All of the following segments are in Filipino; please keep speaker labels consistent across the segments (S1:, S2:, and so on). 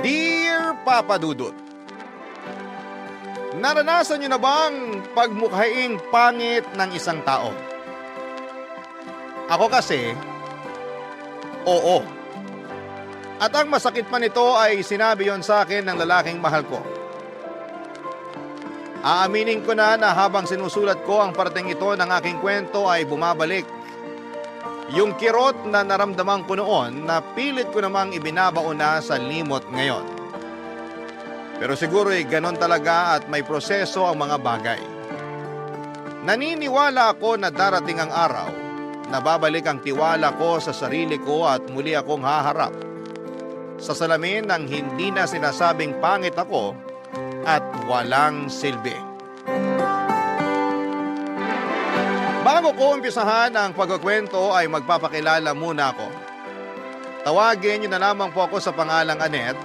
S1: Dear Papa Dudut, naranasan niyo na bang pagmukhaing pangit ng isang tao? Ako kasi, oo. At ang masakit pa nito ay sinabi yon sa akin ng lalaking mahal ko. Aaminin ko na habang sinusulat ko ang parteng ito ng aking kwento ay bumabalik yung kirot na naramdaman ko noon na pilit ko namang ibinabaon na sa limot ngayon. Pero siguro ganon talaga at may proseso ang mga bagay. Naniniwala ako na darating ang araw na babalik ang tiwala ko sa sarili ko at muli akong haharap sa salamin ng hindi na sinasabing pangit ako at walang silbi. Bago ko umpisahan ang pagkukwento ay magpapakilala muna ako. Tawagin niyo na lamang po ako sa pangalang Annette,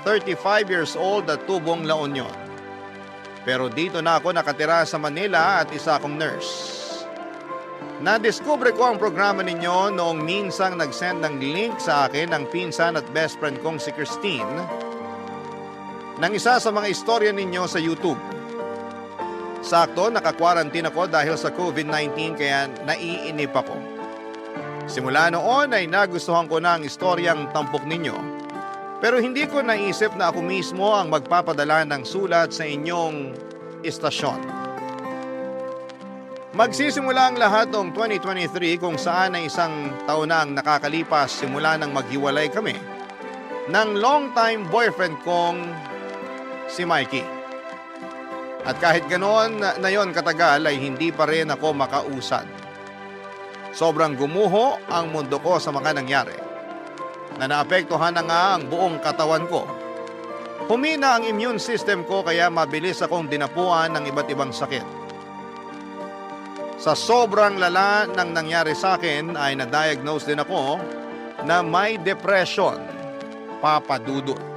S1: 35 years old at tubong La Union. Pero dito na ako nakatira sa Manila at isa akong nurse. Nadiskubre ko ang programa ninyo noong minsang nag-send ng link sa akin ng pinsan at best friend kong si Christine ng isa sa mga istorya ninyo sa YouTube. Sakto, naka-quarantine ako dahil sa COVID-19 kaya naiinip ako. Simula noon ay nagustuhan ko na ang istoryang tampok ninyo. Pero hindi ko naisip na ako mismo ang magpapadala ng sulat sa inyong istasyon. Magsisimula ang lahat noong 2023 kung saan ay isang taon na ang nakakalipas simula nang maghiwalay kami ng long-time boyfriend kong si Mikey. At kahit ganoon na yon katagal ay hindi pa rin ako makausad. Sobrang gumuho ang mundo ko sa mga nangyari. Na naapektuhan na nga ang buong katawan ko. Humina ang immune system ko kaya mabilis akong dinapuan ng iba't ibang sakit. Sa sobrang lala ng nangyari sa akin ay na-diagnose din ako na may depression, Papa Dudut.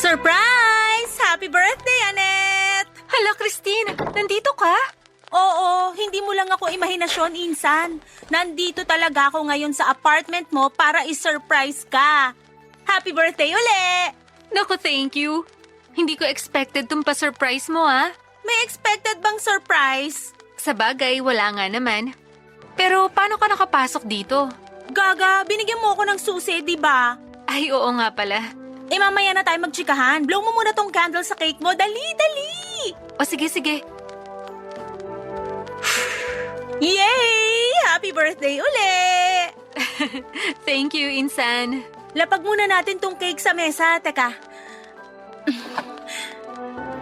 S2: Surprise! Happy birthday, Annette!
S3: Hala, Christine! Nandito ka?
S2: Oo, hindi mo lang ako imahinasyon, Insan. Nandito talaga ako ngayon sa apartment mo para i-surprise ka. Happy birthday uli!
S3: Naku, thank you. Hindi ko expected tong pa-surprise mo, ah.
S2: May expected bang surprise?
S3: Sa bagay, wala nga naman. Pero paano ka nakapasok dito?
S2: Gaga, binigyan mo ako ng susi, di ba?
S3: Ay, oo nga pala.
S2: Mamaya na tayo magtsikahan. Blow mo muna tong candle sa cake mo. Dali, dali!
S3: O sige, sige.
S2: Yay! Happy birthday uli!
S3: Thank you, Insan.
S2: Lapag muna natin tong cake sa mesa. Teka.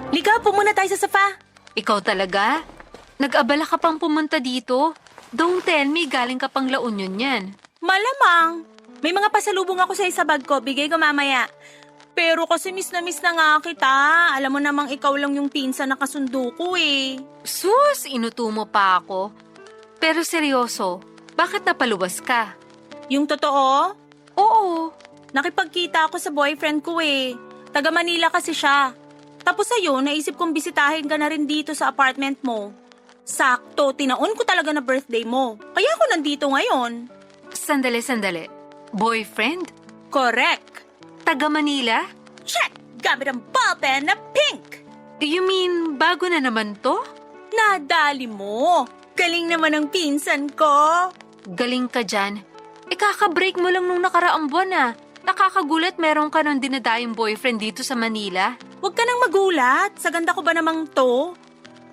S2: Liga, muna tayo sa sofa.
S3: Ikaw talaga? Nag-abala ka pang pumunta dito? Don't tell me galing ka pang La Union yan.
S2: Malamang. May mga pasalubong ako sa bag ko. Bigay ko mamaya. Pero kasi miss na nga kita. Alam mo namang ikaw lang yung pinsan na kasundo ko eh.
S3: Sus, inuto mo pa ako. Pero seryoso, bakit napaluwas ka?
S2: Yung totoo?
S3: Oo.
S2: Nakipagkita ako sa boyfriend ko eh. Taga Manila kasi siya. Tapos sa'yo, naisip kong bisitahin ka na rin dito sa apartment mo. Sakto, tinaon ko talaga na birthday mo. Kaya ako nandito ngayon.
S3: Sandali. Boyfriend?
S2: Correct.
S3: Taga Manila?
S2: Check! Gamit ang ballpen na pink!
S3: You mean, bago na naman to?
S2: Nadali mo. Galing naman ang pinsan ko.
S3: Galing ka dyan. Kakabreak mo lang nung nakaraang buwan ah. Nakakagulat meron ka nung dinadayong boyfriend dito sa Manila.
S2: Huwag ka nang magulat. Sa ganda ko ba namang to?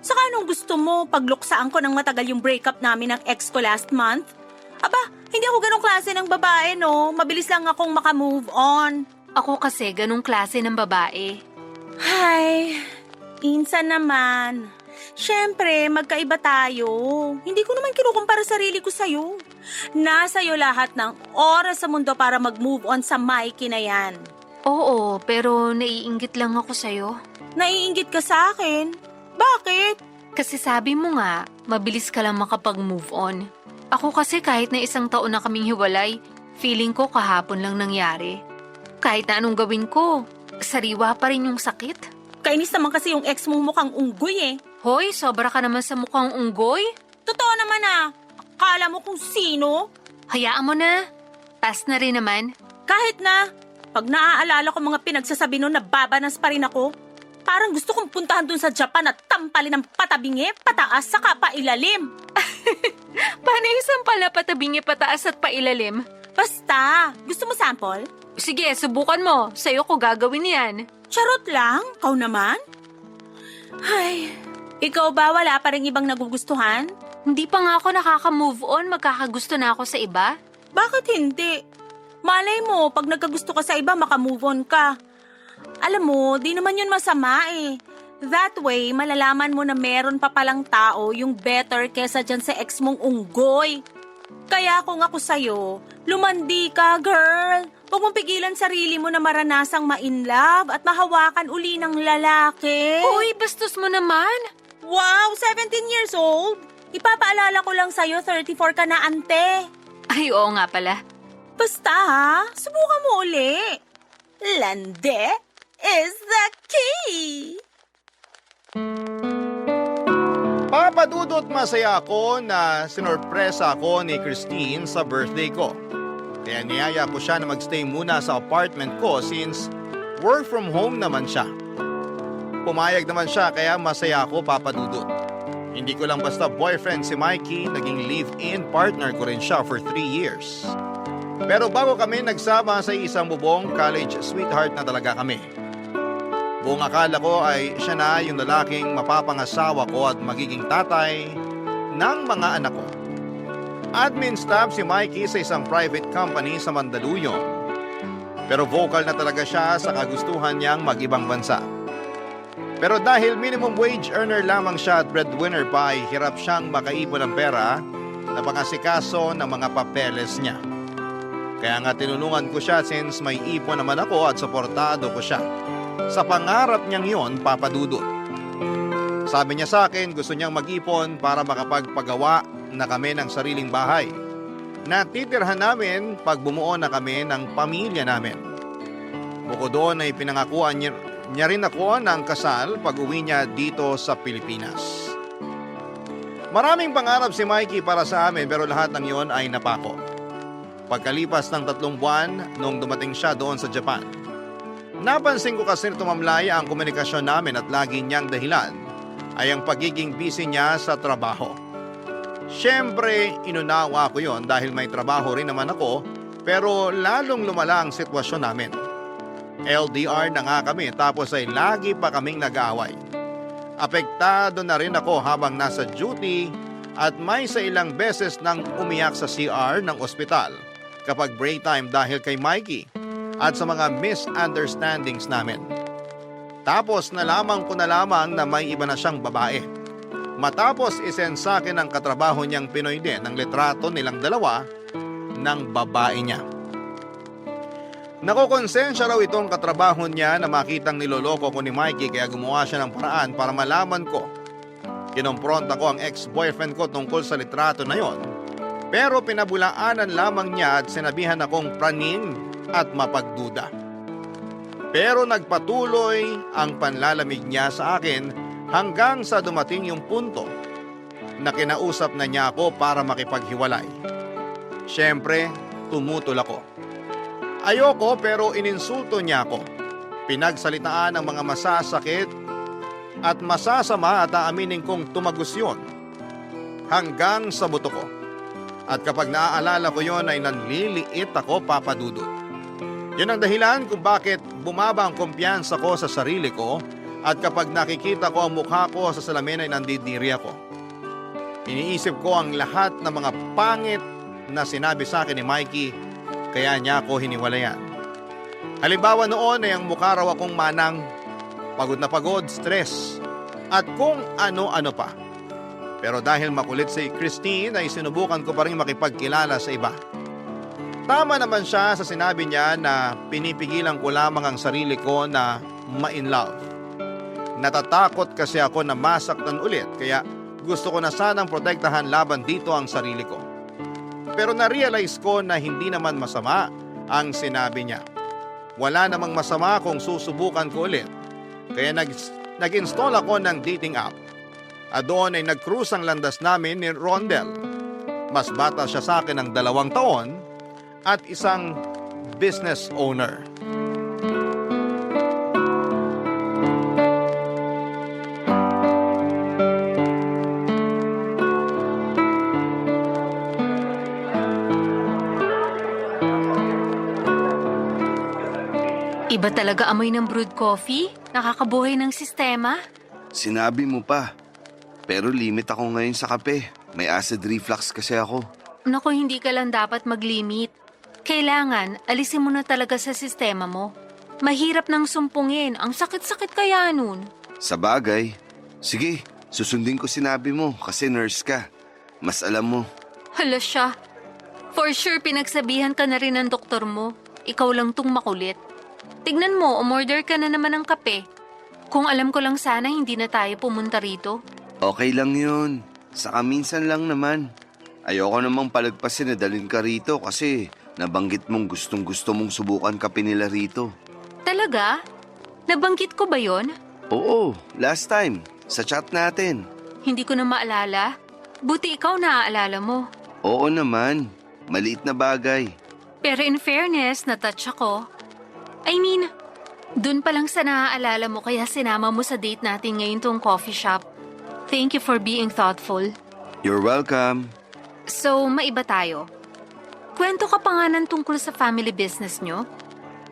S2: Saka anong gusto mo, pagluksaan ko ng matagal yung breakup namin ng ex ko last month? Aba, hindi ako ganong klase ng babae, no? Mabilis lang akong makamove on.
S3: Ako kasi ganong klase ng babae.
S2: Hay, insan naman. Siyempre, magkaiba tayo. Hindi ko naman kinukumpara sarili ko sa'yo. Nasa'yo lahat ng oras sa mundo para mag-move on sa Mikey na yan.
S3: Oo, pero naiinggit lang ako sa'yo.
S2: Naiinggit ka sa akin? Bakit?
S3: Kasi sabi mo nga, mabilis ka lang makapag-move on. Ako kasi kahit na 1 taon na kaming hiwalay, feeling ko kahapon lang nangyari. Kahit na anong gawin ko, sariwa pa rin yung sakit.
S2: Kainis naman kasi yung ex mong mukhang unggoy eh.
S3: Hoy, sobra ka naman sa mukhang unggoy.
S2: Totoo naman ah. Akala mo kung sino?
S3: Hayaan mo na. Tas na rin naman.
S2: Kahit na, pag naaalala ko mga pinagsasabi nun, nababanas pa rin ako. Parang gusto kong puntahan dun sa Japan at tampalin ng patabingi, pataas, saka pailalim.
S3: Paano isang pala patabingi pataas at pailalim?
S2: Basta, gusto mo sample?
S3: Sige, subukan mo. Sa'yo ko gagawin yan.
S2: Charot lang, kau naman? Ay, ikaw ba wala pa rin ibang nagugustuhan?
S3: Hindi pa nga ako nakaka-move on, magkakagusto na ako sa iba.
S2: Bakit hindi? Malay mo, pag nagkagusto ka sa iba, makamove on ka. Alam mo, di naman yun masama eh. That way, malalaman mo na meron pa palang tao yung better kesa dyan sa ex mong unggoy. Kaya kung ako sa'yo, lumandi ka, girl. Huwag mong pigilan sarili mo na maranasang ma-inlove at mahawakan uli ng lalaki.
S3: Hoy, bastos mo naman.
S2: Wow, 17 years old? Ipapaalala ko lang sa'yo, 34 ka na, ante.
S3: Ay, oo nga pala.
S2: Basta ha, subukan mo uli. Lande is the key.
S1: Papadudot masaya ako na sinorpresa ako ni Christine sa birthday ko. Kaya niyaya ko siya na magstay muna sa apartment ko since work from home naman siya. Pumayag naman siya kaya masaya ako, Papadudot. Hindi ko lang basta boyfriend si Mikey, naging live-in partner ko rin siya for 3 years. Pero bago kami nagsama sa isang bubong, college sweetheart na talaga kami. Buong akala ko ay siya na yung lalaking mapapangasawa ko at magiging tatay ng mga anak ko. Admin staff si Mikey sa isang private company sa Mandaluyong. Pero vocal na talaga siya sa kagustuhan niyang mag-ibang bansa. Pero dahil minimum wage earner lamang siya at breadwinner pa ay hirap siyang makaipon ng pera na pangasikaso ng mga papeles niya. Kaya nga tinulungan ko siya since may ipon naman ako at suportado ko siya. Sa pangarap niyang yon, Papadudot. Sabi niya sa akin gusto niyang mag-ipon para makapagpagawa na kami ng sariling bahay. Natitirhan namin pag bumuo na kami ng pamilya namin. Bukod doon ay pinangakuan niya rin ako ng kasal pag uwi niya dito sa Pilipinas. Maraming pangarap si Mikey para sa amin pero lahat ng yon ay napako. Pagkalipas ng 3 buwan nung dumating siya doon sa Japan, napansin ko kasi tumamlaya ang komunikasyon namin at lagi niyang dahilan ay ang pagiging busy niya sa trabaho. Siyempre, inunawa ko yon dahil may trabaho rin naman ako pero lalong lumala ang sitwasyon namin. LDR na nga kami tapos ay lagi pa kaming nag-aaway. Apektado na rin ako habang nasa duty at may sa ilang beses nang umiyak sa CR ng ospital kapag break time dahil kay Mikey at sa mga misunderstandings namin. Tapos nalaman ko na lamang na may iba na siyang babae. Matapos isend sa akin ang katrabaho niyang Pinoy din ng litrato nilang dalawa ng babae niya. Nakokonsensya raw itong katrabaho niya na makitang niloloko ko ni Mikey kaya gumawa siya ng paraan para malaman ko. Kinompronta ko ang ex-boyfriend ko tungkol sa litrato na yon. Pero pinabulaanan lamang niya at sinabihan akong praning at mapagduda. Pero nagpatuloy ang panlalamig niya sa akin hanggang sa dumating yung punto na kinausap na niya ako para makipaghiwalay. Siyempre, tumutol ako. Ayoko pero ininsulto niya ako. Pinagsalitaan ang mga masasakit at masasama at aaminin kong tumagos yun hanggang sa buto ko. At kapag naaalala ko yon ay nanliliit ako, Papadudot. Yan ang dahilan kung bakit bumaba ang kumpiyansa ko sa sarili ko at kapag nakikita ko ang mukha ko sa salamin ay nandidiri ako. Iniisip ko ang lahat ng mga pangit na sinabi sa akin ni Mikey kaya niya ako hiniwalayan. Halimbawa noon ay ang mukha raw akong manang, pagod na pagod, stress at kung ano-ano pa. Pero dahil makulit si Christine ay sinubukan ko pa rin makipagkilala sa iba. Tama naman siya sa sinabi niya na pinipigilan ko lamang ang sarili ko na ma-in-love. Natatakot kasi ako na masaktan ulit kaya gusto ko na sanang protektahan laban dito ang sarili ko. Pero na-realize ko na hindi naman masama ang sinabi niya. wala namang masama kung susubukan ko ulit. Kaya nag-install ako ng dating app. At doon ay nag-cruise ang landas namin ni Rondel. Mas bata siya sa akin ng 2 taon at isang business owner.
S3: Iba talaga amoy ng brewed coffee? Nakakabuhay ng sistema?
S4: Sinabi mo pa. Pero limit ako ngayon sa kape. May acid reflux kasi ako.
S3: Naku, hindi ka lang dapat mag-limit. Kailangan, alisin mo na talaga sa sistema mo. Mahirap nang sumpungin. Ang sakit-sakit kaya nun.
S4: Sa bagay. Sige, susundin ko sinabi mo kasi nurse ka. Mas alam mo.
S3: Hala siya. For sure, pinagsabihan ka na rin ng doktor mo. Ikaw lang tong makulit. Tignan mo, umorder ka na naman ng kape. Kung alam ko lang sana, hindi na tayo pumunta rito.
S4: Okay lang yun. Saka minsan lang naman. Ayoko namang palagpasin na dalhin ka rito kasi nabanggit mong gustong-gusto mong subukan kape nila rito.
S3: Talaga? Nabanggit ko ba yon?
S4: Oo, last time. Sa chat natin.
S3: Hindi ko na maalala. Buti ikaw naaalala mo.
S4: Oo naman. Maliit na bagay.
S3: Pero in fairness, natouch ako. I mean, dun pa lang sa naaalala mo kaya sinama mo sa date natin ngayon tong coffee shop. Thank you for being thoughtful.
S4: You're welcome.
S3: So, maiba tayo. Kwento ka pa nga ng tungkol sa family business nyo?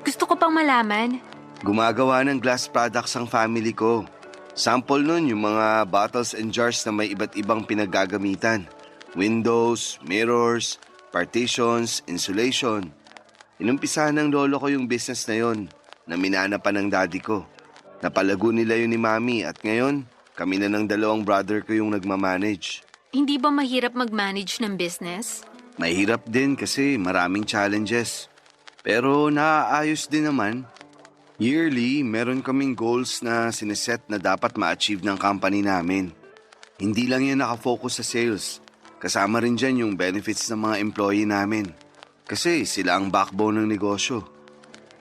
S3: Gusto ko pang malaman.
S4: Gumagawa ng glass products ang family ko. Sample nun yung mga bottles and jars na may iba't ibang pinaggagamitan. Windows, mirrors, partitions, insulation. Inumpisahan ng lolo ko yung business na yon na minana pa ng daddy ko. Napalago nila yun ni mami at ngayon kami na ng 2 brother ko yung nagmamanage.
S3: Hindi ba mahirap mag-manage ng business?
S4: Mahirap din kasi maraming challenges. Pero naaayos din naman. Yearly, meron kaming goals na sineset na dapat ma-achieve ng company namin. Hindi lang yan nakafocus sa sales. Kasama rin dyan yung benefits ng mga employee namin. Kasi sila ang backbone ng negosyo.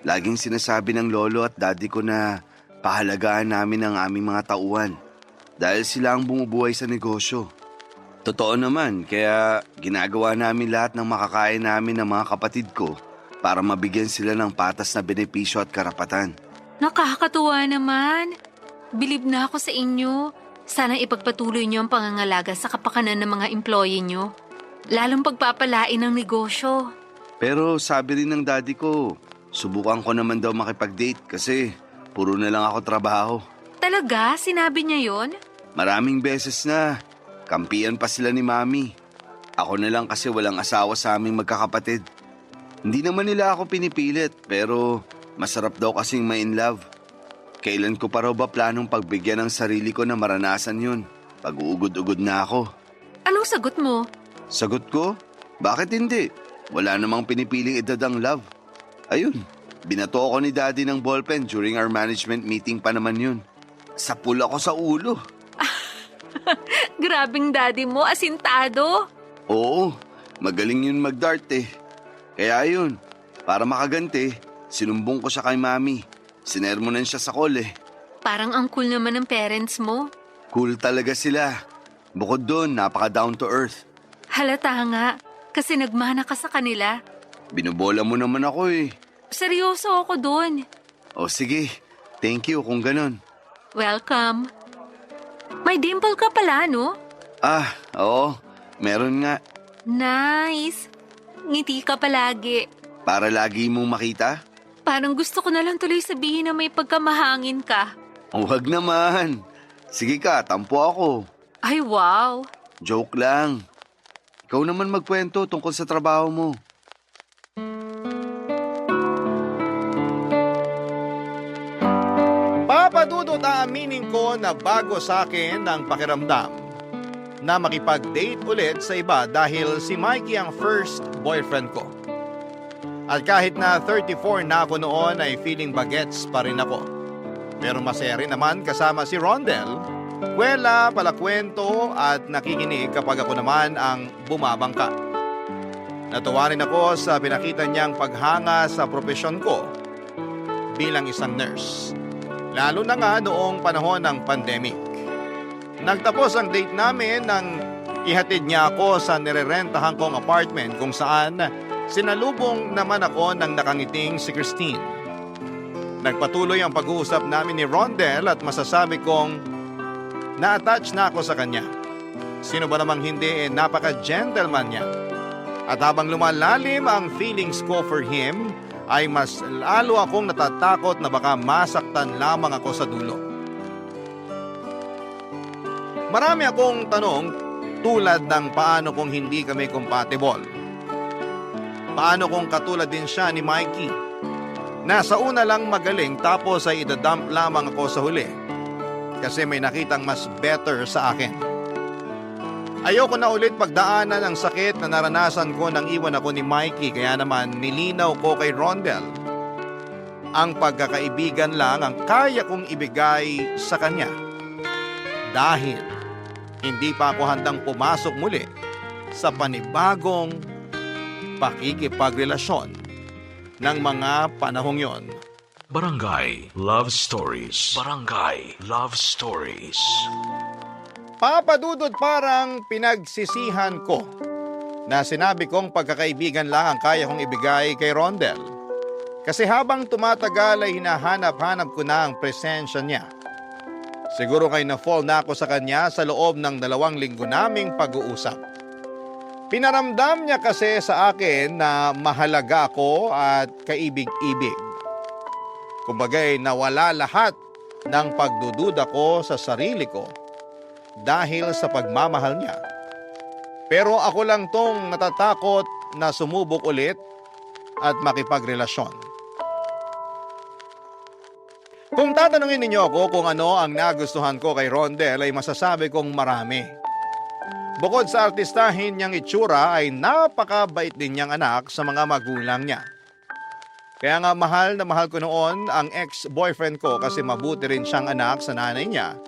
S4: Laging sinasabi ng lolo at daddy ko na pahalagaan namin ang aming mga tauhan. Dahil sila ang bumubuhay sa negosyo. Totoo naman, kaya ginagawa namin lahat ng makakain namin ng mga kapatid ko para mabigyan sila ng patas na benepisyo at karapatan.
S3: Nakakatuwa naman. Bilib na ako sa inyo. Sana ipagpatuloy niyo ang pangangalaga sa kapakanan ng mga employee niyo. Lalong pagpapalain ng negosyo.
S4: Pero sabi rin ng daddy ko, subukan ko naman daw makipag-date kasi puro na lang ako trabaho.
S3: Talaga? Sinabi niya yon?
S4: Maraming beses na. Kampiyan pa sila ni mami. Ako na lang kasi walang asawa sa aming magkakapatid. Hindi naman nila ako pinipilit pero masarap daw kasing ma-in love. Kailan ko pa raw ba planong pagbigyan ng sarili ko na maranasan yun? Pag-uugod-ugod na ako.
S3: Anong sagot mo?
S4: Sagot ko? Bakit hindi? Wala namang pinipiling edad ang love. Ayun, binato ako ni daddy ng ballpen during our management meeting pa naman yun. Sapul ako sa ulo.
S3: Grabing daddy mo, asintado.
S4: Oo, magaling yun mag-dart eh. Kaya yun, para makaganti, sinumbong ko siya kay mami. Sinermonan siya sa call eh.
S3: Parang ang cool naman ng parents mo.
S4: Cool talaga sila. Bukod doon, napaka down to earth.
S3: Halata nga, kasi nagmana ka sa kanila.
S4: Binubola mo naman ako eh.
S3: Seryoso ako dun.
S4: O sige, thank you kung ganon.
S3: Welcome. May dimple ka pala, no?
S4: Ah, oo, meron nga.
S3: Nice. Ngiti ka palagi.
S4: Para lagi mong makita?
S3: Parang gusto ko na lang tuloy sabihin na may pagkamahangin ka.
S4: Huwag naman. Sige ka, tampo ako.
S3: Ay, wow.
S4: Joke lang. Ikaw naman magkwento tungkol sa trabaho mo.
S1: Papadudot aaminin ko na bago sa akin ang pakiramdam na makipag-date ulit sa iba dahil si Mikey ang first boyfriend ko. At kahit na 34 na ako noon ay feeling bagets pa rin ako. Pero masaya rin naman kasama si Rondel, kwela, palakwento at nakikinig kapag ako naman ang bumabangka. Natuwa rin ako sa pinakita niyang paghanga sa propesyon ko bilang isang nurse. Lalo na nga noong panahon ng pandemic. Nagtapos ang date namin nang ihatid niya ako sa nirerentahan kong apartment kung saan sinalubong naman ako ng nakangiting si Christine. Nagpatuloy ang pag-uusap namin ni Rondel at masasabi kong na-attach na ako sa kanya. Sino ba namang hindi, napaka-gentleman niya. At habang lumalalim ang feelings ko for him, ay mas lalo akong natatakot na baka masaktan lamang ako sa dulo. Marami akong tanong tulad ng paano kung hindi kami compatible. Paano kung katulad din siya ni Mikey? Nasa una lang magaling tapos ay idadump lamang ako sa huli. Kasi may nakitang mas better sa akin. Ayoko na ulit pagdaanan ang sakit na naranasan ko nang iwan ako ni Mikey, kaya naman nilinaw ko kay Rondel. Ang pagkakaibigan lang ang kaya kong ibigay sa kanya. Dahil hindi pa ako handang pumasok muli sa panibagong pakikipagrelasyon ng mga panahong yon.
S5: Barangay Love Stories. Barangay Love Stories.
S1: Papadudod, parang pinagsisihan ko na sinabi kong pagkakaibigan lang ang kaya kong ibigay kay Rondel. Kasi habang tumatagal ay hinahanap-hanap ko na ang presensya niya. Siguro kay na-fall na ako sa kanya sa loob ng 2 linggo naming pag-uusap. Pinaramdam niya kasi sa akin na mahalaga ako at kaibig-ibig. Kumbagay nawala lahat ng pagdududa ko sa sarili ko dahil sa pagmamahal niya. Pero ako lang tong natatakot na sumubok ulit at makipagrelasyon. Kung tatanungin ninyo ako kung ano ang nagustuhan ko kay Rondel ay masasabi kong marami. Bukod sa artistahin niyang itsura ay napakabait din niyang anak sa mga magulang niya. Kaya nga mahal na mahal ko noon ang ex-boyfriend ko kasi mabuti rin siyang anak sa nanay niya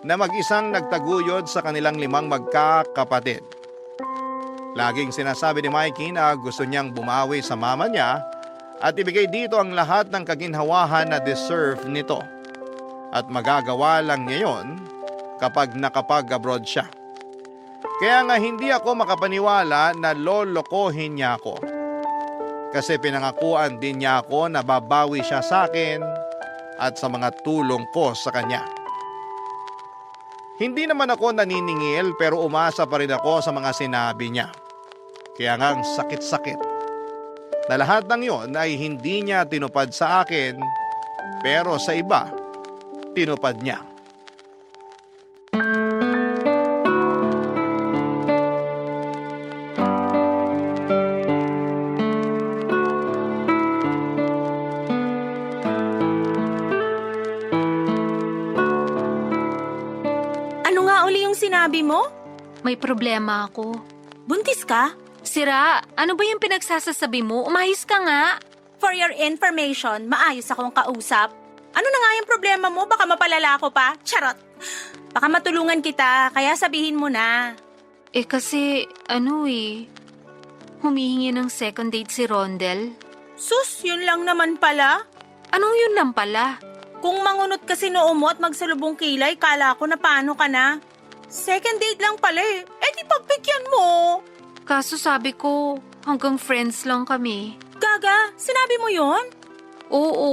S1: na mag-isang nagtaguyod sa kanilang 5 magkakapatid. Laging sinasabi ni Mikey na gusto niyang bumawi sa mama niya at ibigay dito ang lahat ng kaginhawahan na deserve nito. At magagawa lang niya yon kapag nakapag-abroad siya. Kaya nga hindi ako makapaniwala na lolokohin niya ako. Kasi pinangakuan din niya ako na babawi siya sa akin at sa mga tulong ko sa kanya. Hindi naman ako naniningil pero umasa pa rin ako sa mga sinabi niya. Kaya nga ang sakit-sakit na lahat ng yon ay hindi niya tinupad sa akin pero sa iba, tinupad niya.
S2: Sinabi mo?
S3: May problema ako.
S2: Buntis ka?
S3: Sira, ano ba yung pinagsasasabi mo? Umayos ka nga.
S2: For your information, maayos akong kausap. Ano na nga yung problema mo? Baka mapalala ko pa? Charot! Baka matulungan kita, kaya sabihin mo na.
S3: Kasi, humihingi ng second date si Rondel.
S2: Sus, yun lang naman pala.
S3: Anong yun lang pala?
S2: Kung mangunot kasi noo mo at magsalubong kilay, kala ko na paano ka na. Second date lang pala eh. Di pagbigyan mo.
S3: Kaso sabi ko, hanggang friends lang kami.
S2: Gaga, sinabi mo yon?
S3: Oo.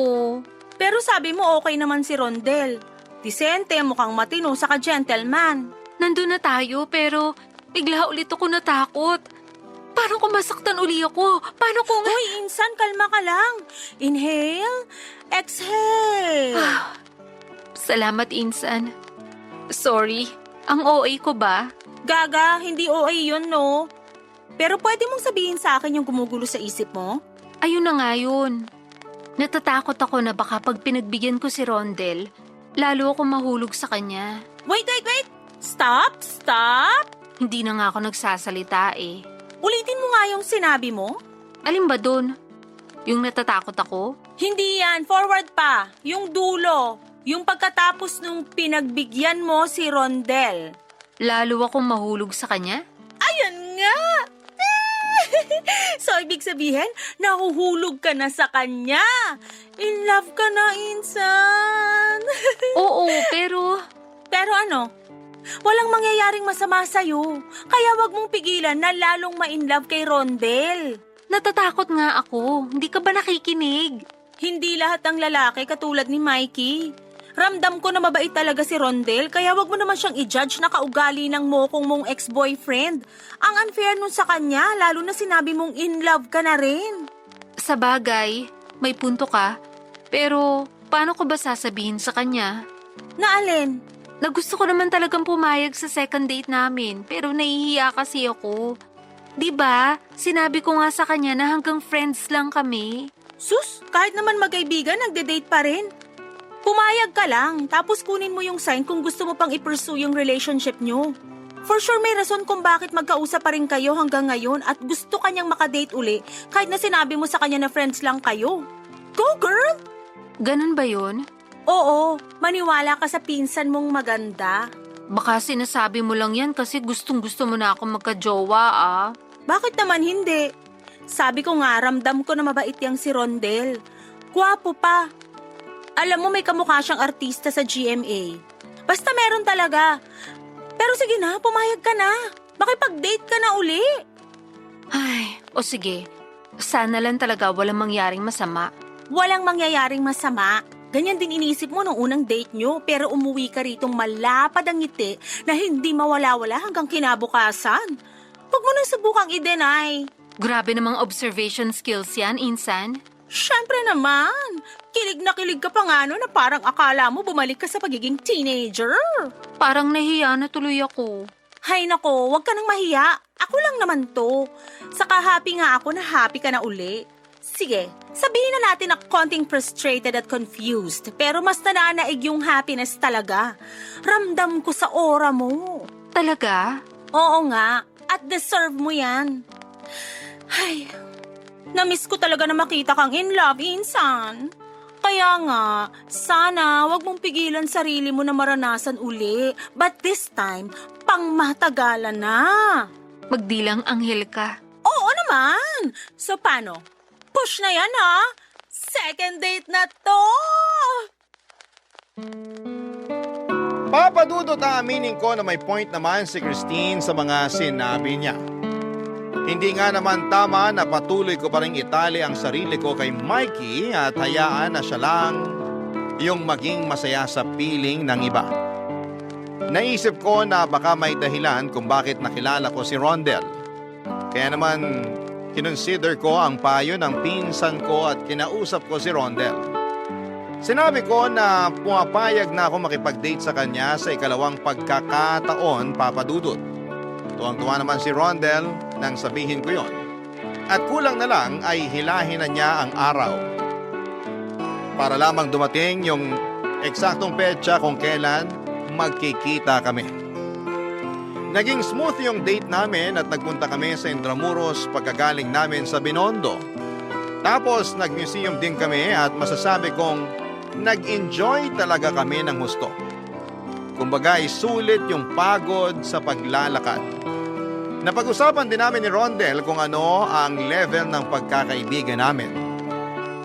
S2: Pero sabi mo okay naman si Rondel. Disente, mukhang matino, saka gentleman.
S3: Nandun na tayo pero bigla ulit ako natakot. Paano kung masaktan uli ako? Paano kung...
S2: Hoy, insan, kalma ka lang. Inhale, exhale.
S3: Salamat, Insan. Sorry. Ang OA ko ba?
S2: Gaga, hindi OA yun, no? Pero pwede mong sabihin sa akin yung gumugulo sa isip mo?
S3: Ayun na nga yun. Natatakot ako na baka pag pinagbigyan ko si Rondel, lalo ako mahulog sa kanya.
S2: Wait! Stop!
S3: Hindi na nga ako nagsasalita eh.
S2: Ulitin mo nga yung sinabi mo.
S3: Alin ba dun? Yung natatakot ako?
S2: Hindi yan, forward pa. Yung dulo. Yung pagkatapos nung pinagbigyan mo si Rondel.
S3: Lalo akong mahulog sa kanya?
S2: Ayun nga! So, ibig sabihin, nahuhulog ka na sa kanya. In love ka na, Insan.
S3: Oo, pero
S2: Pero ano? Walang mangyayaring masama sa'yo. Kaya wag mong pigilan na lalong ma-inlove kay Rondel.
S3: natatakot nga ako. Hindi ka ba nakikinig?
S2: Hindi lahat ng lalaki katulad ni Mikey. Ramdam ko na mabait talaga si Rondel, kaya wag mo naman siyang i-judge na kaugali ng mokong mong ex-boyfriend. Ang unfair nun sa kanya, lalo na sinabi mong in love ka na rin.
S3: Sa bagay, may punto ka. Pero, paano ko ba sasabihin sa kanya?
S2: Na alin?
S3: Na gusto ko naman talagang pumayag sa second date namin, pero nahihiya kasi ako. 'Di ba? Sinabi ko nga sa kanya na hanggang friends lang kami.
S2: Sus, kahit naman magkaibigan, nagde-date pa rin. Pumayag ka lang, tapos kunin mo yung sign kung gusto mo pang i-pursue yung relationship nyo. For sure may rason kung bakit magkausap pa rin kayo hanggang ngayon at gusto kanyang makadate uli kahit na sinabi mo sa kanya na friends lang kayo. Go girl!
S3: Ganun ba yun?
S2: Oo, maniwala ka sa pinsan mong maganda.
S3: Baka sinasabi mo lang yan kasi gustong-gusto mo na ako magka-jowa ah.
S2: Bakit naman hindi? Sabi ko nga, ramdam ko na mabait yang si Rondel. Gwapo pa. Alam mo may kamukha siyang artista sa GMA. Basta meron talaga. Pero sige na, pumayag ka na. Makipag-date ka na uli.
S3: Ay, o sige. Sana lang talaga walang mangyaring masama.
S2: Walang mangyayaring masama. Ganyan din inisip mo nung unang date nyo, pero umuwi ka ritong malapad ang ngiti na hindi mawala-wala hanggang kinabukasan. Huwag mo nang subukang i-deny.
S3: Grabe namang observation skills yan, Insan.
S2: Syempre naman. Kilig na kilig ka pa nga no na parang akala mo bumalik ka sa pagiging teenager.
S3: Parang nahiya na tuloy ako.
S2: Hay nako, huwag ka nang mahiya. Ako lang naman to. Saka happy nga ako na happy ka na uli. Sige, sabihin na natin na konting frustrated at confused, pero mas nananaig yung happiness talaga. Ramdam ko sa aura mo.
S3: Talaga?
S2: Oo nga, at deserve mo yan. Ay, namiss ko talaga na makita kang in love, Insan. Kaya nga, sana wag mong pigilan sarili mo na maranasan uli. But this time, pang matagalan na.
S3: Magdilang anghel ka.
S2: Oo naman. So paano? Push na yan ha? Second date na to!
S1: Papadudot aminin ko na may point naman si Christine sa mga sinabi niya. Hindi nga naman tama na patuloy ko pa rin itali ang sarili ko kay Mikey at hayaan na siya lang yung maging masaya sa piling ng iba. Naisip ko na baka may dahilan kung bakit nakilala ko si Rondel. Kaya naman kinonsider ko ang payo ng pinsan ko at kinausap ko si Rondel. Sinabi ko na pumapayag na ako makipag-date sa kanya sa ikalawang pagkakataon, Papadudot. Tuwang-tuwa naman si Rondel nang sabihin ko yon. At kulang na lang ay hilahin na niya ang araw. Para lamang dumating yung eksaktong petsa kung kailan magkikita kami. Naging smooth yung date namin at nagpunta kami sa Intramuros pagkagaling namin sa Binondo. Tapos nag-museum din kami at masasabi kong nag-enjoy talaga kami ng husto. Kumbaga ay sulit yung pagod sa paglalakad. Napag-usapan din namin ni Rondel kung ano ang level ng pagkakaibigan namin.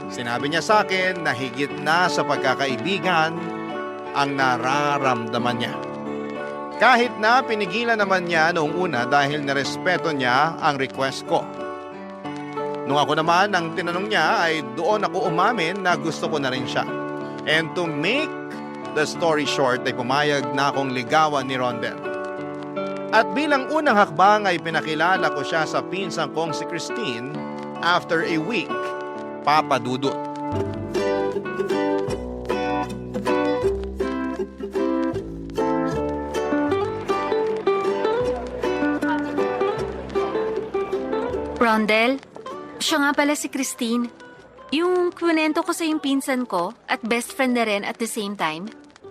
S1: Sinabi niya sa akin na higit na sa pagkakaibigan ang nararamdaman niya. Kahit na pinigilan naman niya noong una dahil narespeto niya ang request ko. Nung ako naman ang tinanong niya ay doon ako umamin na gusto ko na rin siya. And to make the story short ay pumayag na akong ligawan ni Rondel. At bilang unang hakbang ay pinakilala ko siya sa pinsan kong si Christine after a week, Papadudot.
S3: Rondel, siya nga pala si Christine. Yung kwento ko sa yung pinsan ko at best friend na rin at the same time.